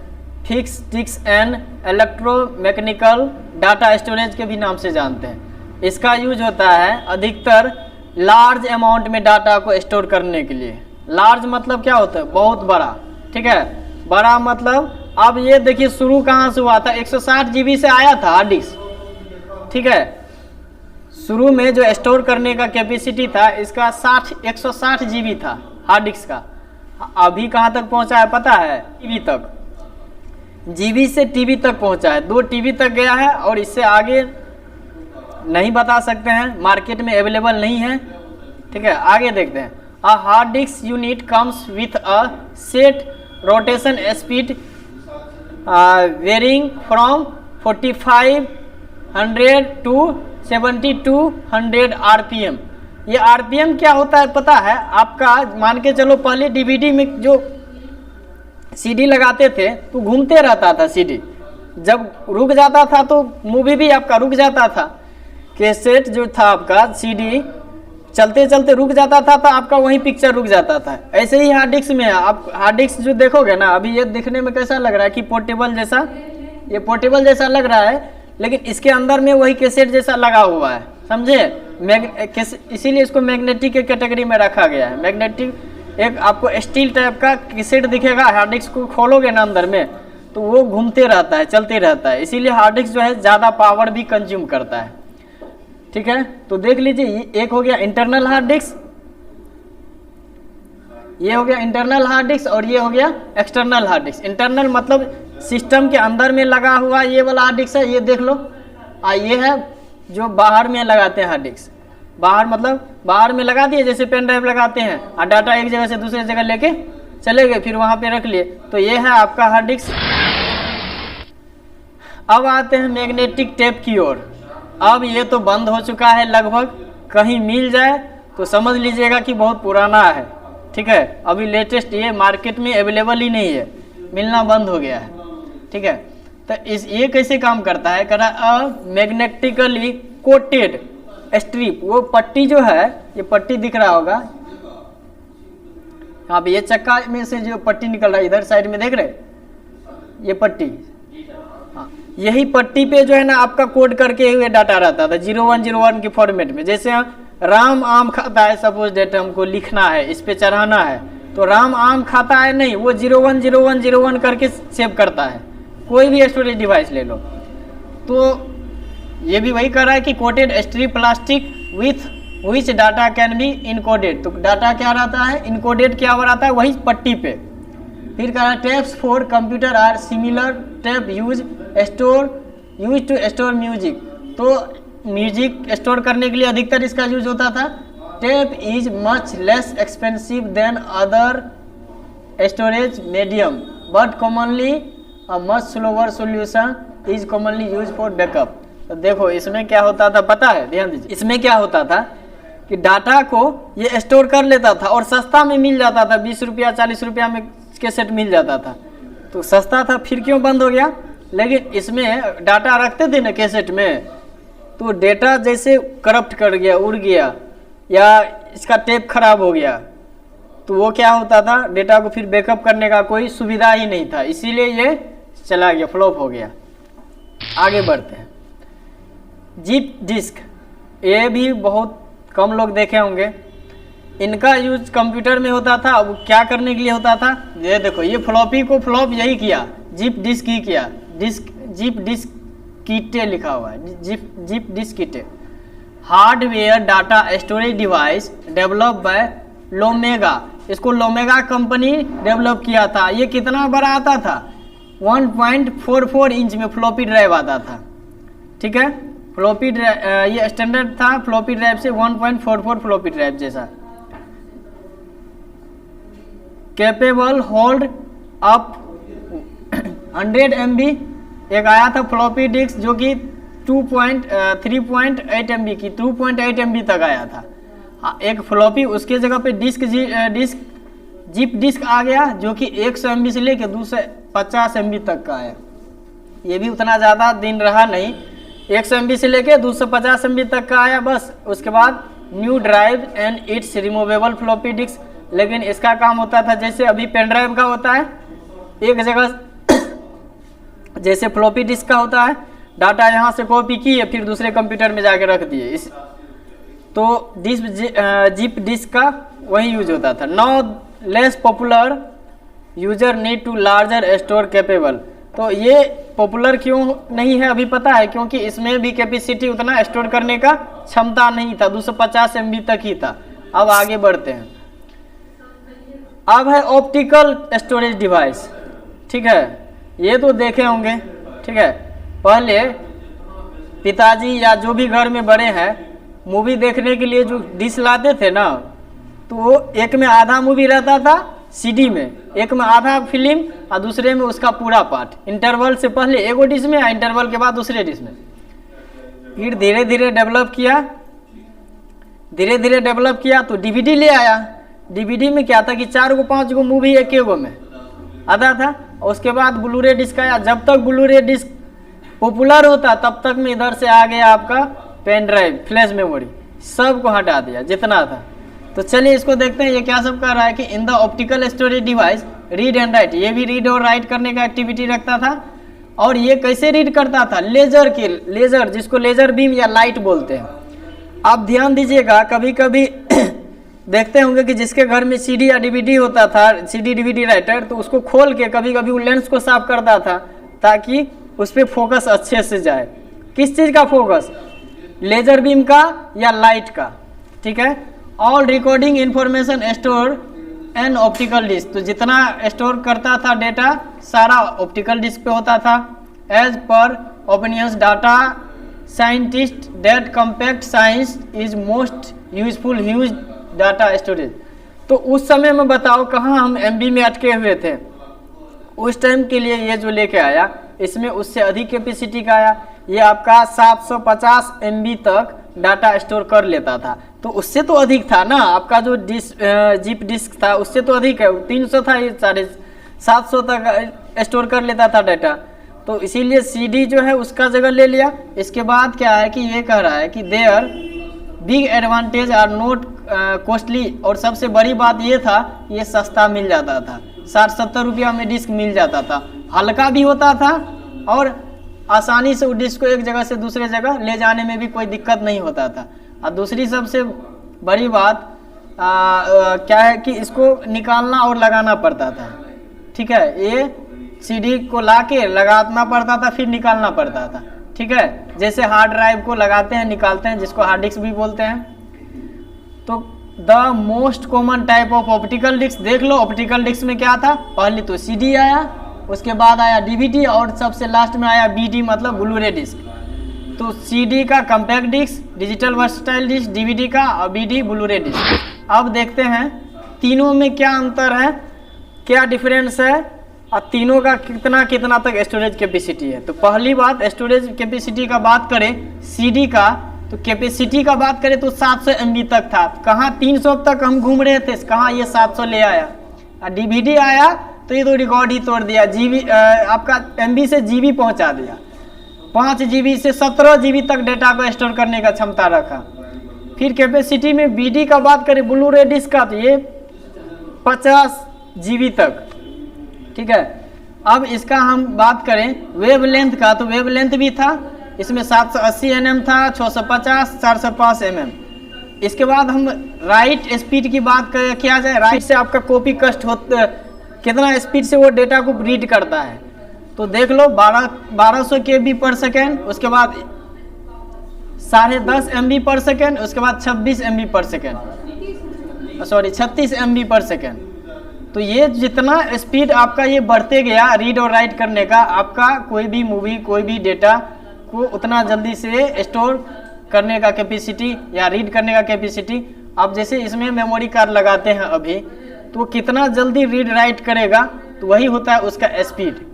fix disk and electromechanical data storage के भी नाम से जानते हैं। इसका यूज होता है अधिकतर लार्ज अमाउंट में डाटा को स्टोर करने के लिए। लार्ज मतलब क्या होता है? बहुत बड़ा, ठीक है। बड़ा मतलब अब ये देखिए शुरू कहाँ से हुआ था, 160 GB से आया था हार्ड डिस्क, ठीक है। शुरू में जो स्टोर करने का कैपेसिटी था इसका 160 GB था हार्ड डिस्क का। अभी कहाँ तक पहुँचा है पता है? TB तक, GB से TB तक पहुँचा है, 2 TB तक गया है, और इससे आगे नहीं बता सकते हैं, मार्केट में अवेलेबल नहीं है, ठीक है। आगे देखते हैं। A hard disk unit comes with a set rotation speed varying from 4500 to 7200 RPM। ये RPM क्या होता है पता है आपका? मान के चलो पहले DVD में जो CD लगाते थे तो घूमते रहता था CD, जब रुक जाता था तो मूवी भी आपका रुक जाता था। कैसेट जो था आपका CD चलते चलते रुक जाता था तो आपका वही पिक्चर रुक जाता था। ऐसे ही हार्ड डिस्क में है। आप हार्ड डिस्क जो देखोगे ना, अभी ये दिखने में कैसा लग रहा है कि पोर्टेबल जैसा, ये पोर्टेबल जैसा लग रहा है, लेकिन इसके अंदर में वही कैसेट जैसा लगा हुआ है, समझे? इसीलिए इसको मैग्नेटिक के कैटेगरी में रखा गया है। मैग्नेटिक एक आपको स्टील टाइप का कैसेट दिखेगा, हार्ड डिस्क को खोलोगे ना अंदर में तो वो घूमते रहता है, चलते रहता है। इसीलिए हार्ड डिस्क जो है ज़्यादा पावर भी कंज्यूम करता है, ठीक है। तो देख लीजिए, एक हो गया इंटरनल हार्ड डिस्क, ये हो गया इंटरनल हार्ड डिस्क, और ये हो गया एक्सटर्नल हार्ड डिस्क। इंटरनल मतलब सिस्टम के अंदर में लगा हुआ ये वाला हार्ड डिस्क है, ये देख लो। ये है जो बाहर में लगाते हैं हार्ड डिस्क, बाहर मतलब बाहर में लगा दिए, जैसे पेन ड्राइव लगाते हैं और डाटा एक जगह से दूसरे जगह लेके चले गए, फिर वहां पे रख लिए, तो ये है आपका हार्ड डिस्क। अब आते हैं मैग्नेटिक टेप की ओर। अब ये तो बंद हो चुका है लगभग, कहीं मिल जाए तो समझ लीजिएगा कि बहुत पुराना है, ठीक है। अभी लेटेस्ट ये मार्केट में अवेलेबल ही नहीं है, मिलना बंद हो गया है, ठीक है। तो ये कैसे काम करता है? कह रहा मैग्नेटिकली कोटेड स्ट्रिप, वो पट्टी जो है, ये पट्टी दिख रहा होगा यहाँ पे, ये चक्का में से जो पट्टी निकल रहा है इधर साइड में देख रहे, ये पट्टी, हाँ, यही पट्टी पे जो है ना आपका कोड करके हुए डाटा रहता था 0101 के फॉर्मेट में। जैसे राम आम खाता है, सपोज डेट हमको लिखना है, इस पे चढ़ाना है, तो राम आम खाता है नहीं, वो 010101 करके सेव करता है। कोई भी स्टोरेज डिवाइस ले लो तो ये भी वही कर रहा है कि coated strip plastic with which data can be encoded. तो डाटा क्या रहता है? इनकोडेड क्या रहता है? वही पट्टी पे। फिर कह रहा है tapes for computer are similar tape use to store music. तो म्यूजिक स्टोर करने के लिए अधिकतर इसका यूज होता था। Tape is much less expensive than other storage medium but commonly a much slower solution is commonly use for backup. तो देखो इसमें क्या होता था पता है, ध्यान दीजिए, इसमें क्या होता था कि डाटा को ये स्टोर कर लेता था और सस्ता में मिल जाता था, 20 रुपया 40 रुपया में कैसेट मिल जाता था, तो सस्ता था, फिर क्यों बंद हो गया? लेकिन इसमें डाटा रखते थे ना कैसेट में, तो डेटा जैसे करप्ट कर गया, उड़ गया, या इसका टेप खराब हो गया, तो वो क्या होता था, डेटा को फिर बैकअप करने का कोई सुविधा ही नहीं था, इसीलिए ये चला गया, फ्लॉप हो गया। आगे बढ़ते हैं। जिप डिस्क, ये भी बहुत कम लोग देखे होंगे, इनका यूज कंप्यूटर में होता था। अब क्या करने के लिए होता था? ये देखो, ये फ्लॉपी को फ्लॉप यही किया, जिप डिस्क ही किया। जीप डिस्किटे लिखा हुआ है, Zip diskette, hardware data storage device develop by Iomega. इसको लोमेगा कंपनी डेवलप किया था। ये कितना बड़ा आता था, 1.44 इंच में फ्लॉपी ड्राइव आता था। ठीक है, फ्लॉपी ड्राइव ये स्टैंडर्ड था फ्लॉपी ड्राइव से 1.44 फ्लॉपी ड्राइव जैसा। Capable hold up 100 MB। एक आया था फ्लॉपी डिस्क जो कि 3.8 MB की 2.8 MB तक आया था। एक फ्लॉपी, उसके जगह पे जीप डिस्क आ गया जो कि 100 MB से लेके 250 MB तक का है। ये भी उतना ज़्यादा दिन रहा नहीं, 100 MB से लेके 250 MB तक का आया बस। उसके बाद new drive and it's removable floppy disk. लेकिन इसका काम होता था जैसे अभी पेन ड्राइव का होता है, एक जगह जैसे फ्लॉपी डिस्क का होता है, डाटा यहाँ से कॉपी किए फिर दूसरे कंप्यूटर में जाके रख दिए। इस तो जीप डिस्क का वही यूज होता था। Now less popular, user need to larger store capable. तो ये पॉपुलर क्यों नहीं है अभी पता है, क्योंकि इसमें भी कैपेसिटी उतना स्टोर करने का क्षमता नहीं था, 250 MB तक ही था। अब आगे बढ़ते हैं। अब है ऑप्टिकल स्टोरेज डिवाइस। ठीक है, ये तो देखे होंगे। ठीक है, पहले पिताजी या जो भी घर में बड़े हैं मूवी देखने के लिए जो डिश लाते थे ना, तो वो एक में आधा मूवी रहता था CD में, एक में आधा फिल्म और दूसरे में उसका पूरा पार्ट। इंटरवल से पहले एगो डिश में या इंटरवल के बाद दूसरे डिश में। फिर धीरे धीरे डेवलप किया तो DVD ले आया। DVD में क्या था कि 4 गो 5 गो मूवी एक गो में आता था। उसके बाद ब्लूरे डिस्क आया। जब तक ब्लूरे डिस्क पॉपुलर होता तब तक में इधर से आ गया आपका पेन ड्राइव, फ्लैश मेमोरी, सब को हटा दिया जितना था। तो चलिए इसको देखते हैं ये क्या सब कर रहा है कि in the optical storage device read and right. ये भी रीड और राइट करने का एक्टिविटी रखता था। और ये कैसे रीड करता था, लेजर जिसको लेजर बीम या लाइट बोलते हैं। आप ध्यान दीजिएगा, कभी कभी देखते होंगे कि जिसके घर में CD या DVD होता था, CD DVD राइटर, तो उसको खोल के कभी कभी वो लेंस को साफ करता था ताकि उस पर फोकस अच्छे से जाए। किस चीज़ का फोकस, लेजर बीम का या लाइट का। ठीक है, all recording information store an optical disk. तो जितना स्टोर करता था डेटा सारा ऑप्टिकल डिस्क पे होता था। As per opinions data scientist that compact science is most useful huge data storage. तो उस समय में बताओ कहाँ हम MB में अटके हुए थे। उस टाइम के लिए ये जो लेके आया इसमें उससे अधिक कैपेसिटी का आया। ये आपका 750 MB तक डाटा स्टोर कर लेता था। तो उससे तो अधिक था ना आपका जो जीप डिस्क था, उससे तो अधिक है। 300 था, ये 750 तक स्टोर कर लेता था डाटा। तो इसीलिए CD जो है उसका जगह ले लिया। इसके बाद क्या है कि ये कह रहा है कि there big advantage are not costly. और सबसे बड़ी बात ये था ये सस्ता मिल जाता था, 60-70 रुपया में डिस्क मिल जाता था। हल्का भी होता था और आसानी से उस डिस्क को एक जगह से दूसरे जगह ले जाने में भी कोई दिक्कत नहीं होता था। और दूसरी सबसे बड़ी बात क्या है कि इसको निकालना और लगाना पड़ता था। ठीक है, ये CD को ला के लगाना पड़ता था फिर निकालना पड़ता था। ठीक है, जैसे हार्ड ड्राइव को लगाते हैं निकालते हैं, जिसको हार्ड डिस्क भी बोलते हैं। तो the most common type of optical disk देख लो। ऑप्टिकल डिस्क में क्या था, पहले तो CD आया, उसके बाद आया DVD और सबसे लास्ट में आया BD मतलब ब्लूरे डिस्क। तो CD का compact disk, digital versatile disk, DVD का और BD ब्लूरे डिस्क। अब देखते हैं तीनों में क्या अंतर है, क्या डिफरेंस है और तीनों का कितना कितना तक स्टोरेज कैपेसिटी है। तो पहली बात स्टोरेज कैपेसिटी का बात करें CD का, तो कैपेसिटी का बात करें तो 700 MB तक था। कहाँ 300 तक हम घूम रहे थे, कहाँ ये 700 ले आया। और DVD आया तो ये तो रिकॉर्ड ही तोड़ दिया। GB आपका MB से GB पहुंचा दिया। 5 GB से 17 GB तक डेटा को स्टोर करने का क्षमता रखा। फिर कैपेसिटी में BD का बात करें ब्लूरे डिस्क का, तो ये 50 GB तक। ठीक है, अब इसका हम बात करें वेव लेंथ का, तो वेव लेंथ भी था इसमें 780 nm था, 650, 405 mm। इसके बाद हम राइट स्पीड की बात किया जाए, राइट से आपका कॉपी कस्ट होता कितना स्पीड से वो डेटा को रीड करता है। तो देख लो 1200 KB पर सेकेंड, उसके बाद 10.5 MB पर सेकेंड, उसके बाद 26 MB पर सेकेंड, सॉरी 36 MB पर सेकेंड। तो ये जितना स्पीड आपका ये बढ़ते गया रीड और राइट करने का, आपका कोई भी मूवी कोई भी डेटा को उतना जल्दी से स्टोर करने का कैपेसिटी या रीड करने का कैपेसिटी, आप जैसे इसमें मेमोरी कार्ड लगाते हैं अभी, तो कितना जल्दी रीड राइट करेगा, तो वही होता है उसका स्पीड।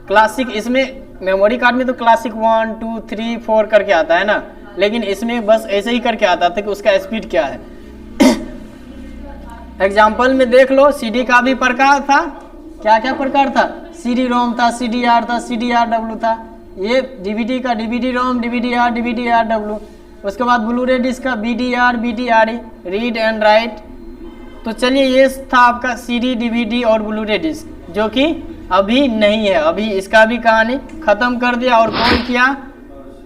क्लासिक इसमें मेमोरी कार्ड में तो क्लासिक 1 2 3 4 करके आता है ना, लेकिन इसमें बस ऐसे ही करके आता था कि उसका स्पीड क्या है। एग्जाम्पल में देख लो, सीडी का भी प्रकार था, क्या क्या प्रकार था, सीडी रोम था, सीडीआर था, सीडीआरडब्ल्यू था। ये डीवीडी का डीवीडी रोम, डीवीडीआर, डीवीडीआरडब्ल्यू। उसके बाद ब्लू रे डिस्क का बीडीआर, बीडीआरई, रीड एंड राइट। तो चलिए ये था आपका सीडी, डीवीडी और ब्लू रे डिस्क, जो कि अभी नहीं है, अभी इसका भी कहानी खत्म कर दिया और कौन किया,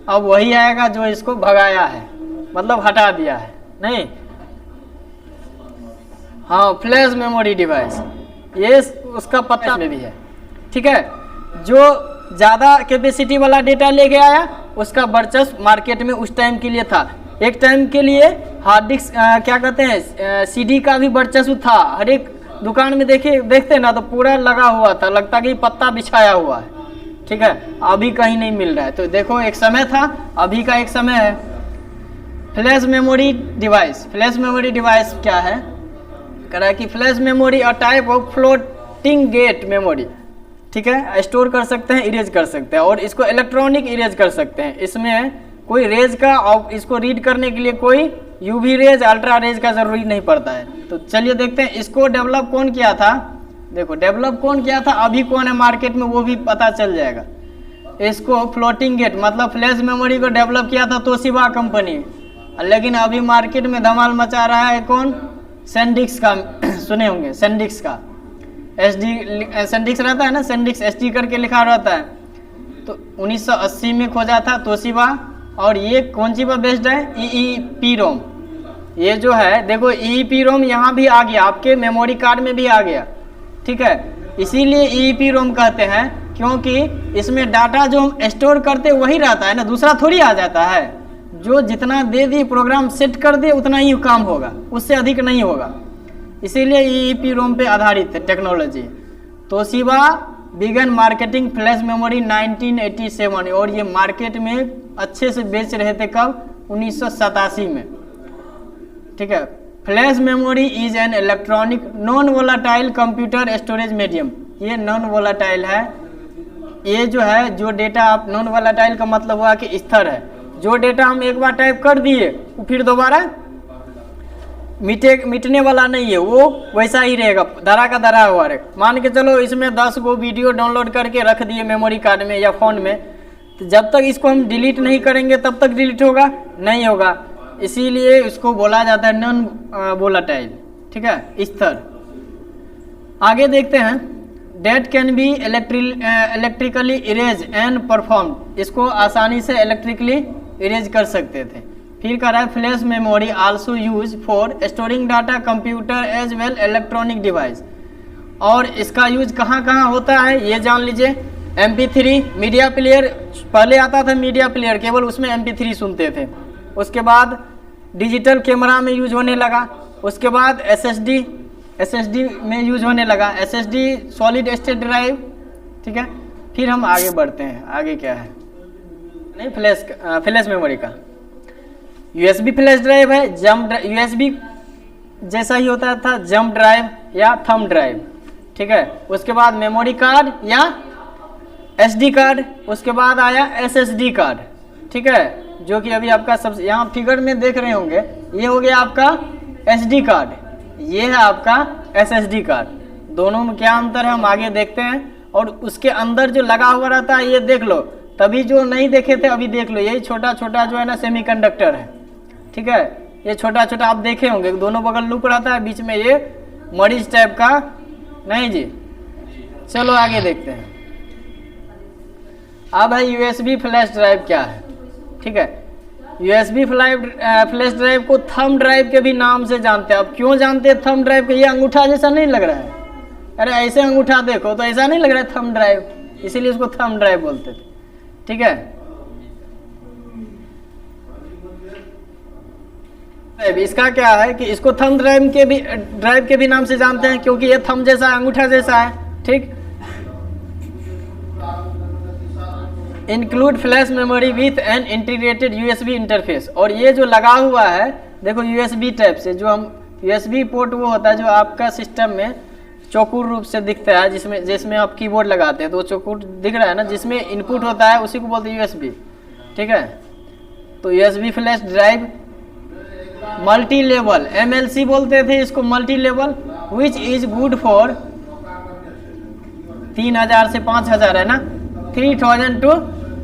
अब वही आएगा जो इसको भगाया है, मतलब हटा दिया है। नहीं, हाँ, फ्लैश मेमोरी डिवाइस, ये उसका पता में भी है। ठीक है, जो ज़्यादा कैपेसिटी वाला डेटा लेके आया उसका वर्चस्व मार्केट में उस टाइम के लिए था। एक टाइम के लिए हार्ड डिस्क क्या कहते हैं, सीडी का भी वर्चस्व था। हर एक दुकान में देखते ना तो पूरा लगा हुआ था, लगता कि पत्ता बिछाया हुआ है। ठीक है, अभी कहीं नहीं मिल रहा है। तो देखो एक समय था, अभी का एक समय है। Flash memory device, flash memory device क्या है, कह रहा है कि flash memory a type of floating gate memory. ठीक है, स्टोर कर सकते हैं, इरेज कर सकते हैं, और इसको इलेक्ट्रॉनिक इरेज कर सकते हैं। इसमें कोई रेज का और इसको रीड करने के लिए कोई यूवी रेज, अल्ट्रा रेज का जरूरी नहीं पड़ता है। तो चलिए देखते हैं इसको डेवलप कौन किया था। देखो डेवलप कौन किया था, अभी कौन है मार्केट में वो भी पता चल जाएगा। इसको फ्लोटिंग गेट मतलब फ्लैश मेमोरी को डेवलप किया था तोशिबा कंपनी, लेकिन अभी मार्केट में धमाल मचा रहा है कौन, सैनडिस्क का सुने होंगे, सैनडिस्क का SD सैनडिस्क रहता है ना, सैनडिस्क SD करके लिखा रहता है। तो 1980 में खोजा था तोशिबा, और ये कौन सी पर बेस्ड है, EEPROM। ये जो है देखो EEPROM यहाँ भी आ गया, आपके मेमोरी कार्ड में भी आ गया। ठीक है, इसीलिए EEPROM कहते हैं, क्योंकि इसमें डाटा जो हम स्टोर करते वही रहता है ना, दूसरा थोड़ी आ जाता है। जो जितना दे दिए प्रोग्राम सेट कर दे उतना ही काम होगा, उससे अधिक नहीं होगा। इसीलिए EEPROM पे आधारित है technology. Toshiba began marketing flash memory 1987, और ये मार्केट में अच्छे से बेच रहे थे कब, 1987 में। ठीक है, flash memory is an electronic non volatile computer storage medium. ये नॉन वोलाटाइल है। ये जो है, जो डेटा आप, नॉन वोलाटाइल का मतलब हुआ कि स्थिर है। जो डेटा हम एक बार टाइप कर दिए वो फिर दोबारा मिटने वाला नहीं है, वो वैसा ही रहेगा, धरा का धरा हुआ रहेगा। मान के चलो इसमें 10 गो वीडियो डाउनलोड करके रख दिए मेमोरी कार्ड में या फोन में, तो जब तक इसको हम डिलीट नहीं करेंगे तब तक डिलीट होगा नहीं होगा। इसीलिए इसको बोला जाता है नॉन वोलाटाइल। ठीक है, स्थिर। आगे देखते हैं, date can B electrically erase and perform. इसको आसानी से इलेक्ट्रिकली इरेज कर सकते थे। फिर कह रहा है flash memory also use for storing data computer as well electronic device. और इसका यूज कहाँ कहाँ होता है ये जान लीजिए। MP3 मीडिया प्लेयर, पहले आता था मीडिया प्लेयर, केवल उसमें MP3 सुनते थे। उसके बाद डिजिटल कैमरा में यूज होने लगा। उसके बाद SSD में यूज होने लगा, SSD सॉलिड स्टेट ड्राइव। ठीक है, फिर हम आगे बढ़ते हैं। आगे क्या है, नहीं फ्लैश मेमोरी का USB फ्लैश ड्राइव है। USB जैसा ही होता था, जंप ड्राइव या थंब ड्राइव। ठीक है, उसके बाद मेमोरी कार्ड या SD कार्ड, उसके बाद आया SSD कार्ड। ठीक है, जो कि अभी आपका सब यहाँ फिगर में देख रहे होंगे, ये हो गया आपका SD कार्ड, ये है आपका SSD कार्ड। दोनों में क्या अंतर है हम आगे देखते हैं। और उसके अंदर जो लगा हुआ रहता है ये देख लो, तभी जो नहीं देखे थे अभी देख लो, यही छोटा छोटा जो है ना सेमीकंडक्टर है। ठीक है, ये छोटा छोटा आप देखे होंगे, दोनों बगल लूप रहता है, बीच में ये मरीज टाइप का। नहीं जी, चलो आगे देखते हैं। अब है USB फ्लैश ड्राइव क्या है। ठीक है, USB फ्लैश ड्राइव को थंब ड्राइव के भी नाम से जानते हैं। अब क्यों जानते हैं थंब ड्राइव के, ये अंगूठा जैसा नहीं लग रहा है, अरे ऐसे अंगूठा देखो तो ऐसा नहीं लग रहा है थंब ड्राइव। इसीलिए उसको थंब ड्राइव बोलते थे। ठीक है, इसका क्या है कि इसको थंब ड्राइव के भी नाम से जानते हैं, क्योंकि ये थंब जैसा है, अंगूठा जैसा है। ठीक, include flash memory with an integrated USB interface. और ये जो लगा हुआ है देखो यूएसबी टाइप से, जो हम यूएसबी पोर्ट वो होता है जो आपका सिस्टम में चौकोर रूप से दिखता है, जिसमें आप कीबोर्ड लगाते हैं तो वो चौकोर दिख रहा है ना, जिसमें इनपुट होता है उसी को बोलते हैं यूएसबी। ठीक है, तो USB flash drive multi level, MLC बोलते थे इसको, multi level, which is good for 3000 से 5000 है ना, 3000 to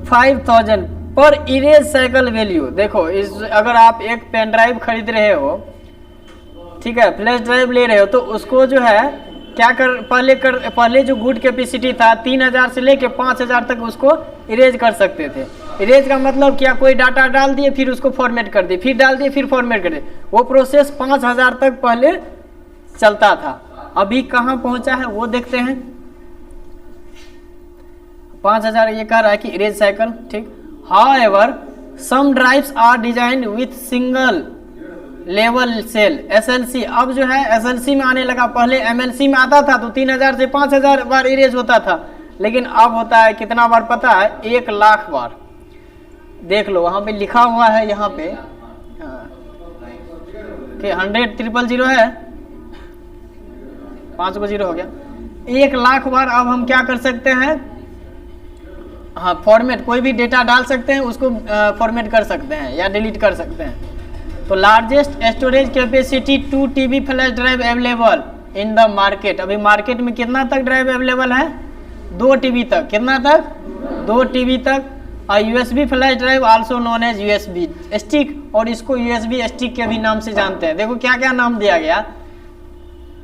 5000 पर इरेज साइकिल वैल्यू। देखो अगर आप एक पेन ड्राइव खरीद रहे हो, ठीक है, फ्लैश ड्राइव ले रहे हो, तो उसको जो है क्या पहले जो गुड कैपेसिटी था 3000 से लेके 5000 तक उसको इरेज कर सकते थे। इरेज का मतलब क्या, कोई डाटा डाल दिए फिर उसको फॉर्मेट कर दिए, फिर डाल दिए फिर फॉर्मेट कर दिए, वो प्रोसेस 5000 तक पहले चलता था। अभी कहाँ पहुंचा है वो देखते हैं। 5000 ये कह रहा है कि इरेज साइकिल। ठीक, however some drives are designed with single level cell, SLC. अब जो है एसएलसी में आने लगा, पहले एमएलसी में आता था तो 3000 से 5000 बार इरेज होता था, लेकिन अब होता है कितना बार पता है, 1,00,000 बार। देख लो वहां पे लिखा हुआ है, यहाँ पे कि 100,000 है, 5 को 0 हो गया, 1,00,000 बार। अब हम क्या कर सकते हैं, हाँ फॉर्मेट, कोई भी डेटा डाल सकते हैं उसको फॉर्मेट कर सकते हैं या डिलीट कर सकते हैं। तो largest storage capacity 2 TB flash drive available in the market. अभी मार्केट में कितना तक ड्राइव अवेलेबल है, 2 TB तक। कितना तक, 2 TB तक। और USB flash drive also known as USB stick, और इसको यूएसबी स्टिक के भी नाम से जानते हैं। देखो क्या क्या नाम दिया गया,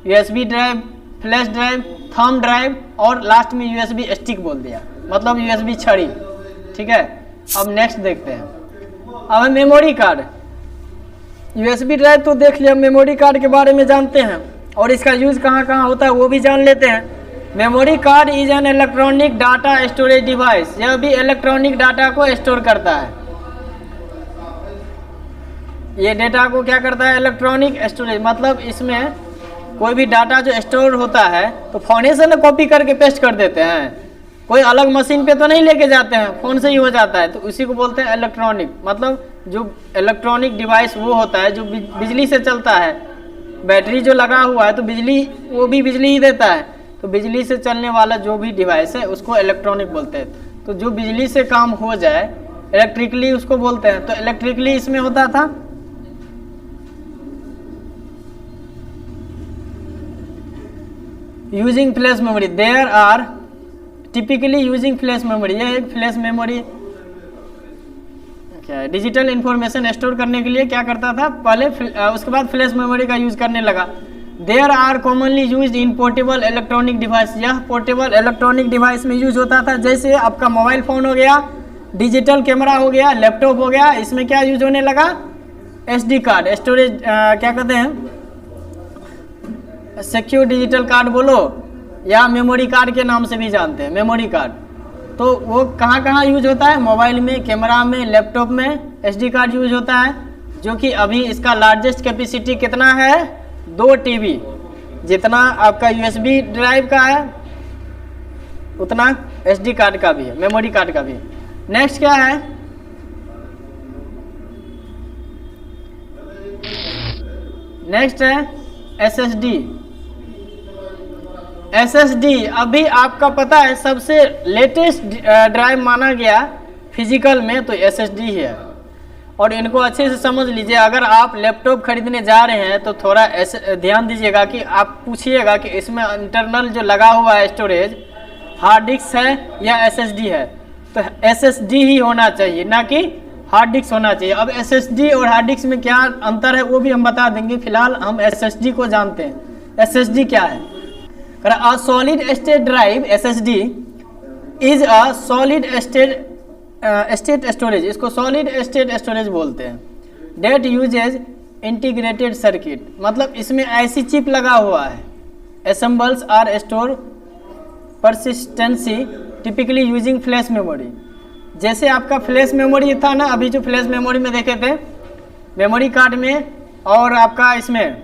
USB drive, flash drive, thumb drive, और लास्ट में यूएसबी स्टिक बोल दिया, मतलब यूएसबी छड़ी। ठीक है, अब नेक्स्ट देखते हैं। अब मेमोरी कार्ड, यूएसबी ड्राइव तो देख लिया, मेमोरी कार्ड के बारे में जानते हैं और इसका यूज कहाँ कहाँ होता है वो भी जान लेते हैं। Memory card is an electronic data storage device, यह भी इलेक्ट्रॉनिक डाटा को स्टोर करता है। ये डेटा को क्या करता है, इलेक्ट्रॉनिक स्टोरेज, मतलब इसमें कोई भी डाटा जो स्टोर होता है तो फोन से ना कॉपी करके पेस्ट कर देते हैं, कोई अलग मशीन पे तो नहीं लेके जाते हैं, फोन से ही हो जाता है, तो उसी को बोलते हैं इलेक्ट्रॉनिक। मतलब जो इलेक्ट्रॉनिक डिवाइस वो होता है जो बिजली से चलता है, बैटरी जो लगा हुआ है तो बिजली, वो भी बिजली ही देता है, तो बिजली से चलने वाला जो भी डिवाइस है उसको इलेक्ट्रॉनिक बोलते हैं। तो जो बिजली से काम हो जाए इलेक्ट्रिकली उसको बोलते हैं। तो इलेक्ट्रिकली इसमें होता था using flash memory, there are typically using flash memory. यह एक फ्लैश मेमोरी क्या है, डिजिटल इंफॉर्मेशन स्टोर करने के लिए क्या करता था पहले, उसके बाद फ्लैश मेमोरी का यूज करने लगा। They are commonly use in portable electronic device, यह पोर्टेबल इलेक्ट्रॉनिक डिवाइस में यूज होता था। जैसे आपका मोबाइल फोन हो गया, डिजिटल कैमरा हो गया, लैपटॉप हो गया, इसमें क्या यूज होने लगा, SD कार्ड, स्टोरेज क्या कहते हैं, सिक्योर डिजिटल कार्ड बोलो या मेमोरी कार्ड के नाम से भी जानते हैं, मेमोरी कार्ड। तो वो कहाँ कहाँ यूज होता है, मोबाइल में, कैमरा में, लैपटॉप में SD कार्ड यूज होता है, जो कि अभी इसका लार्जेस्ट कैपेसिटी कितना है, 2 TB। जितना आपका USB ड्राइव का है उतना SD कार्ड का भी है, मेमोरी कार्ड का भी है। नेक्स्ट क्या है, नेक्स्ट है SSD। SSD अभी आपका पता है सबसे लेटेस्ट ड्राइव माना गया फिजिकल में तो SSD है। और इनको अच्छे से समझ लीजिए, अगर आप लैपटॉप खरीदने जा रहे हैं तो थोड़ा ध्यान दीजिएगा कि आप पूछिएगा कि इसमें इंटरनल जो लगा हुआ है स्टोरेज हार्ड डिस्क है या SSD है, तो SSD ही होना चाहिए, ना कि हार्ड डिस्क होना चाहिए। अब SSD और हार्ड डिस्क में क्या अंतर है वो भी हम बता देंगे, फिलहाल हम SSD को जानते हैं। SSD क्या है, A solid state drive SSD is a solid state storage, इसको solid state storage बोलते हैं। That uses integrated circuit, मतलब इसमें ऐसी चिप लगा हुआ है, assembles are store persistency typically using flash memory. जैसे आपका फ्लैश मेमोरी था ना, अभी जो फ्लैश मेमोरी में देखे थे मेमोरी कार्ड में और आपका इसमें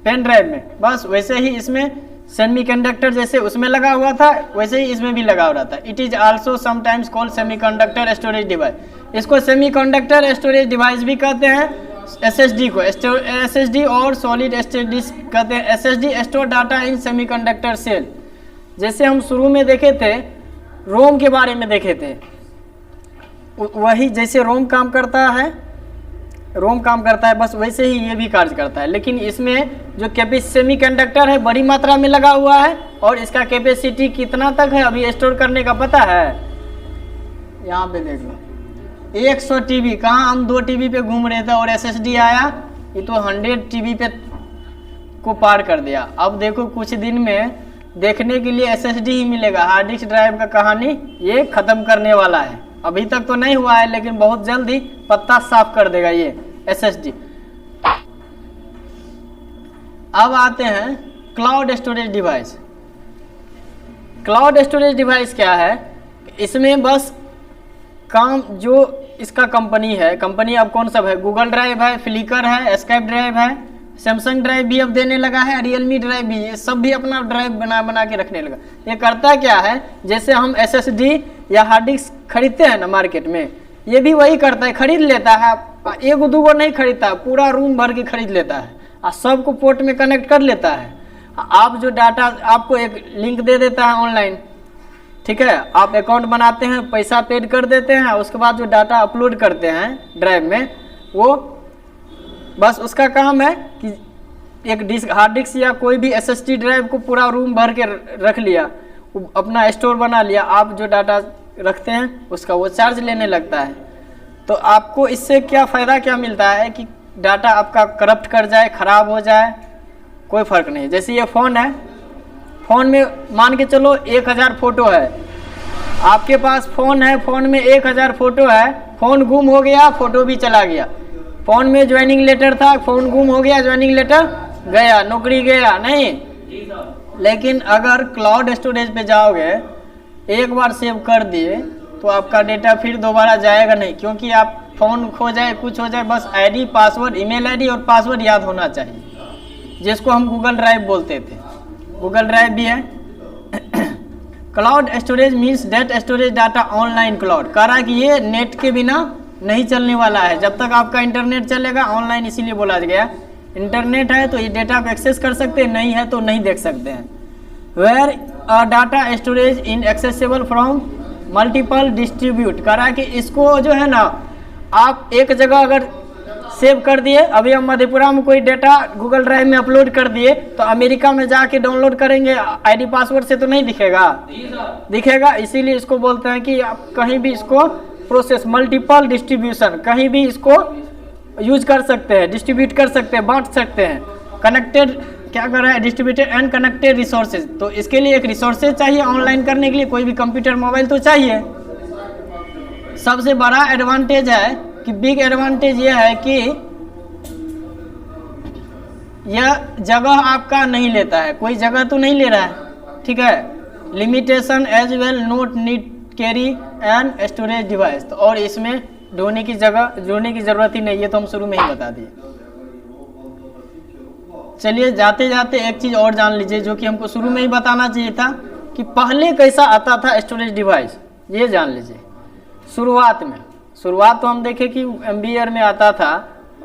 पेन ड्राइव में, बस वैसे ही इसमें सेमीकंडक्टर जैसे उसमें लगा हुआ था वैसे ही इसमें भी लगा हुआ था। It is also sometimes called semiconductor storage device. इसको सेमीकंडक्टर स्टोरेज डिवाइस भी कहते हैं। एसएसडी को एसएसडी और सॉलिड स्टेट डिस्क कहते हैं। SSD store data in semiconductor cell. जैसे हम शुरू में देखे थे रोम के बारे में देखे थे, वही जैसे रोम काम करता है बस वैसे ही ये भी कार्य करता है। लेकिन इसमें जो सेमीकंडक्टर है बड़ी मात्रा में लगा हुआ है और इसका कैपेसिटी कितना तक है अभी स्टोर करने का पता है? यहाँ पे देख लो 100 टीबी। कहाँ हम 2 टीबी पे घूम रहे थे और एसएसडी आया, ये तो 100 टीबी पे को पार कर दिया। अब देखो कुछ दिन में देखने के लिए एसएसडी ही मिलेगा। हार्ड डिस्क ड्राइव का कहानी ये खत्म करने वाला है। अभी तक तो नहीं हुआ है लेकिन बहुत जल्द ही पत्ता साफ कर देगा ये एसएसडी। अब आते हैं cloud storage device. Cloud storage device क्या है? इसमें बस काम जो इसका कंपनी है, कंपनी अब कौन सा है? गूगल ड्राइव है, फ्लिकर है, स्काइप ड्राइव है, सैमसंग ड्राइव भी अब देने लगा है, रियलमी ड्राइव भी, ये सब भी अपना ड्राइव बना के रखने लगा। ये करता क्या है, जैसे हम एसएसडी या हार्ड डिस्क खरीदते हैं ना मार्केट में, ये भी वही करता है, खरीद लेता है। एक दूगो नहीं खरीदता है, पूरा रूम भर के खरीद लेता है और सबको पोर्ट में कनेक्ट कर लेता है। आप जो डाटा आपको एक लिंक दे देता है ऑनलाइन, ठीक है, आप अकाउंट बनाते हैं, पैसा पेड कर देते हैं, उसके बाद जो डाटा अपलोड करते हैं ड्राइव में, वो बस उसका काम है कि एक डिस्क हार्ड डिस्क या कोई भी एसएसडी ड्राइव को पूरा रूम भर के रख लिया, अपना स्टोर बना लिया। आप जो डाटा रखते हैं उसका वो चार्ज लेने लगता है। तो आपको इससे क्या फ़ायदा क्या मिलता है कि डाटा आपका करप्ट कर जाए, ख़राब हो जाए, कोई फ़र्क नहीं। जैसे ये फ़ोन है, फ़ोन में मान के चलो 1000 फ़ोटो है, आपके पास फ़ोन है, फ़ोन में 1000 फ़ोटो है, फ़ोन गुम हो गया, फ़ोटो भी चला गया। फ़ोन में ज्वाइनिंग लेटर था, फ़ोन गुम हो गया, ज्वाइनिंग लेटर गया, नौकरी गया नहीं। लेकिन अगर क्लाउड स्टोरेज पे जाओगे, एक बार सेव कर दिए तो आपका डेटा फिर दोबारा जाएगा नहीं, क्योंकि आप फ़ोन खो जाए, कुछ हो जाए, बस आईडी, पासवर्ड, ईमेल आईडी और पासवर्ड याद होना चाहिए, जिसको हम गूगल ड्राइव बोलते थे। गूगल ड्राइव भी है। Cloud storage means that storage data online cloud. कह रहा है कि ये नेट के बिना नहीं चलने वाला है, जब तक आपका इंटरनेट चलेगा ऑनलाइन, इसीलिए बोला गया। इंटरनेट है तो ये डेटा को एक्सेस कर सकते हैं, नहीं है तो नहीं देख सकते हैं। Where data storage in accessible from multiple distribute. कह रहा है कि इसको जो है ना, आप एक जगह अगर सेव कर दिए, अभी हम मधेपुरा में कोई डेटा गूगल ड्राइव में अपलोड कर दिए तो अमेरिका में जाके डाउनलोड करेंगे, आईडी पासवर्ड से तो नहीं दिखेगा। इसीलिए इसको बोलते हैं कि आप कहीं भी इसको प्रोसेस, मल्टीपल डिस्ट्रीब्यूशन, कहीं भी इसको यूज कर सकते हैं, डिस्ट्रीब्यूट कर सकते हैं, बांट सकते हैं। कनेक्टेड क्या कर रहा है, डिस्ट्रीब्यूटेड एंड कनेक्टेड रिसोर्सेज। तो इसके लिए एक रिसोर्सेज चाहिए ऑनलाइन करने के लिए, कोई भी कंप्यूटर मोबाइल तो चाहिए। सबसे बड़ा एडवांटेज है कि बिग एडवांटेज ये है कि यह जगह आपका नहीं लेता है, कोई जगह तो नहीं ले रहा है, ठीक है। Limitation as well not need carry and storage device. तो और इसमें जोड़ने की ज़रूरत ही नहीं है, तो हम शुरू में ही बता दिए। चलिए जाते जाते एक चीज़ और जान लीजिए जो कि हमको शुरू में ही बताना चाहिए था कि पहले कैसा आता था स्टोरेज डिवाइस, ये जान लीजिए। शुरुआत तो हम देखे कि एम्बियर में आता था,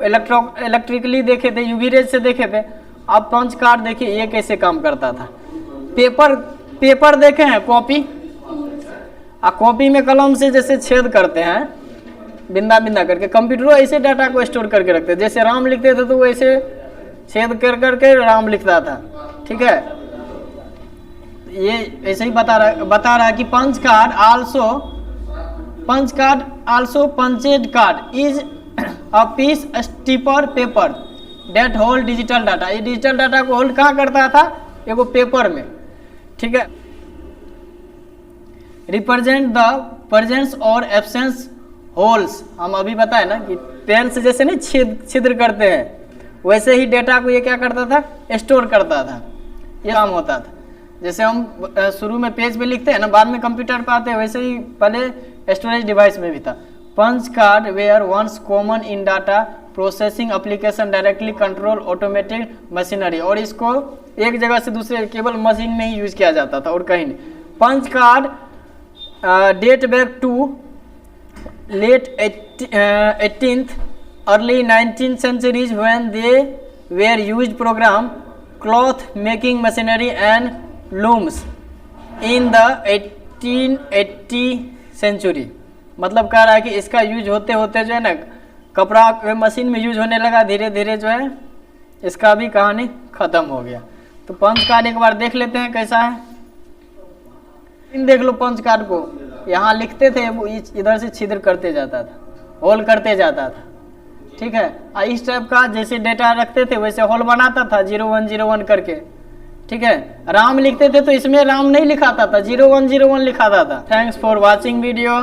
इलेक्ट्रिकली देखे थे, यूवी रेज से देखे थे। अब पंच कार्ड देखिए ये कैसे काम करता था। पेपर देखे हैं, कॉपी में कलम से जैसे छेद करते हैं बिंदा बिंदा करके, कंप्यूटर ऐसे डाटा को स्टोर करके रखते हैं। जैसे राम लिखते थे तो वो ऐसे छेद कर करके राम लिखता था, ठीक है। ये ऐसे ही बता रहा है कि punch card also punched card is a piece stiff paper that hold digital data. ये डिजिटल डाटा को होल्ड कहाँ करता था, एगो पेपर में, ठीक है। रिप्रेजेंट द प्रेजेंस और एब्सेंस होल्स। हम अभी बताए ना कि पेन से जैसे नहीं छिद्र करते हैं, वैसे ही डेटा को ये क्या करता था, स्टोर करता था, ये काम होता था। जैसे हम शुरू में पेज पे लिखते हैं ना, बाद में कंप्यूटर पे आते हैं, वैसे ही पहले स्टोरेज डिवाइस में भी था। Punch card were once common in data processing application directly control automatic machinery, और इसको एक जगह से दूसरे केवल मशीन में ही यूज किया जाता था और कहीं नहीं। Punch card date back to late 18th early 19th centuries when they were used program cloth making machinery and looms in the 1880 century। मतलब कह रहा है कि इसका यूज होते होते जो है ना कपड़ा मशीन में यूज होने लगा, धीरे धीरे जो है इसका भी कहानी खत्म हो गया। तो पंच कार्ड एक बार देख लेते हैं कैसा है। देख लो पंच कार्ड को, यहाँ लिखते थे वो इधर से छिद्र करते जाता था, होल करते जाता था, ठीक है। इस टाइप का जैसे डेटा रखते थे वैसे होल बनाता था 0101 करके, ठीक है। राम लिखते थे तो इसमें राम नहीं लिखाता था, 0101 लिखाता था। Thanks for watching video.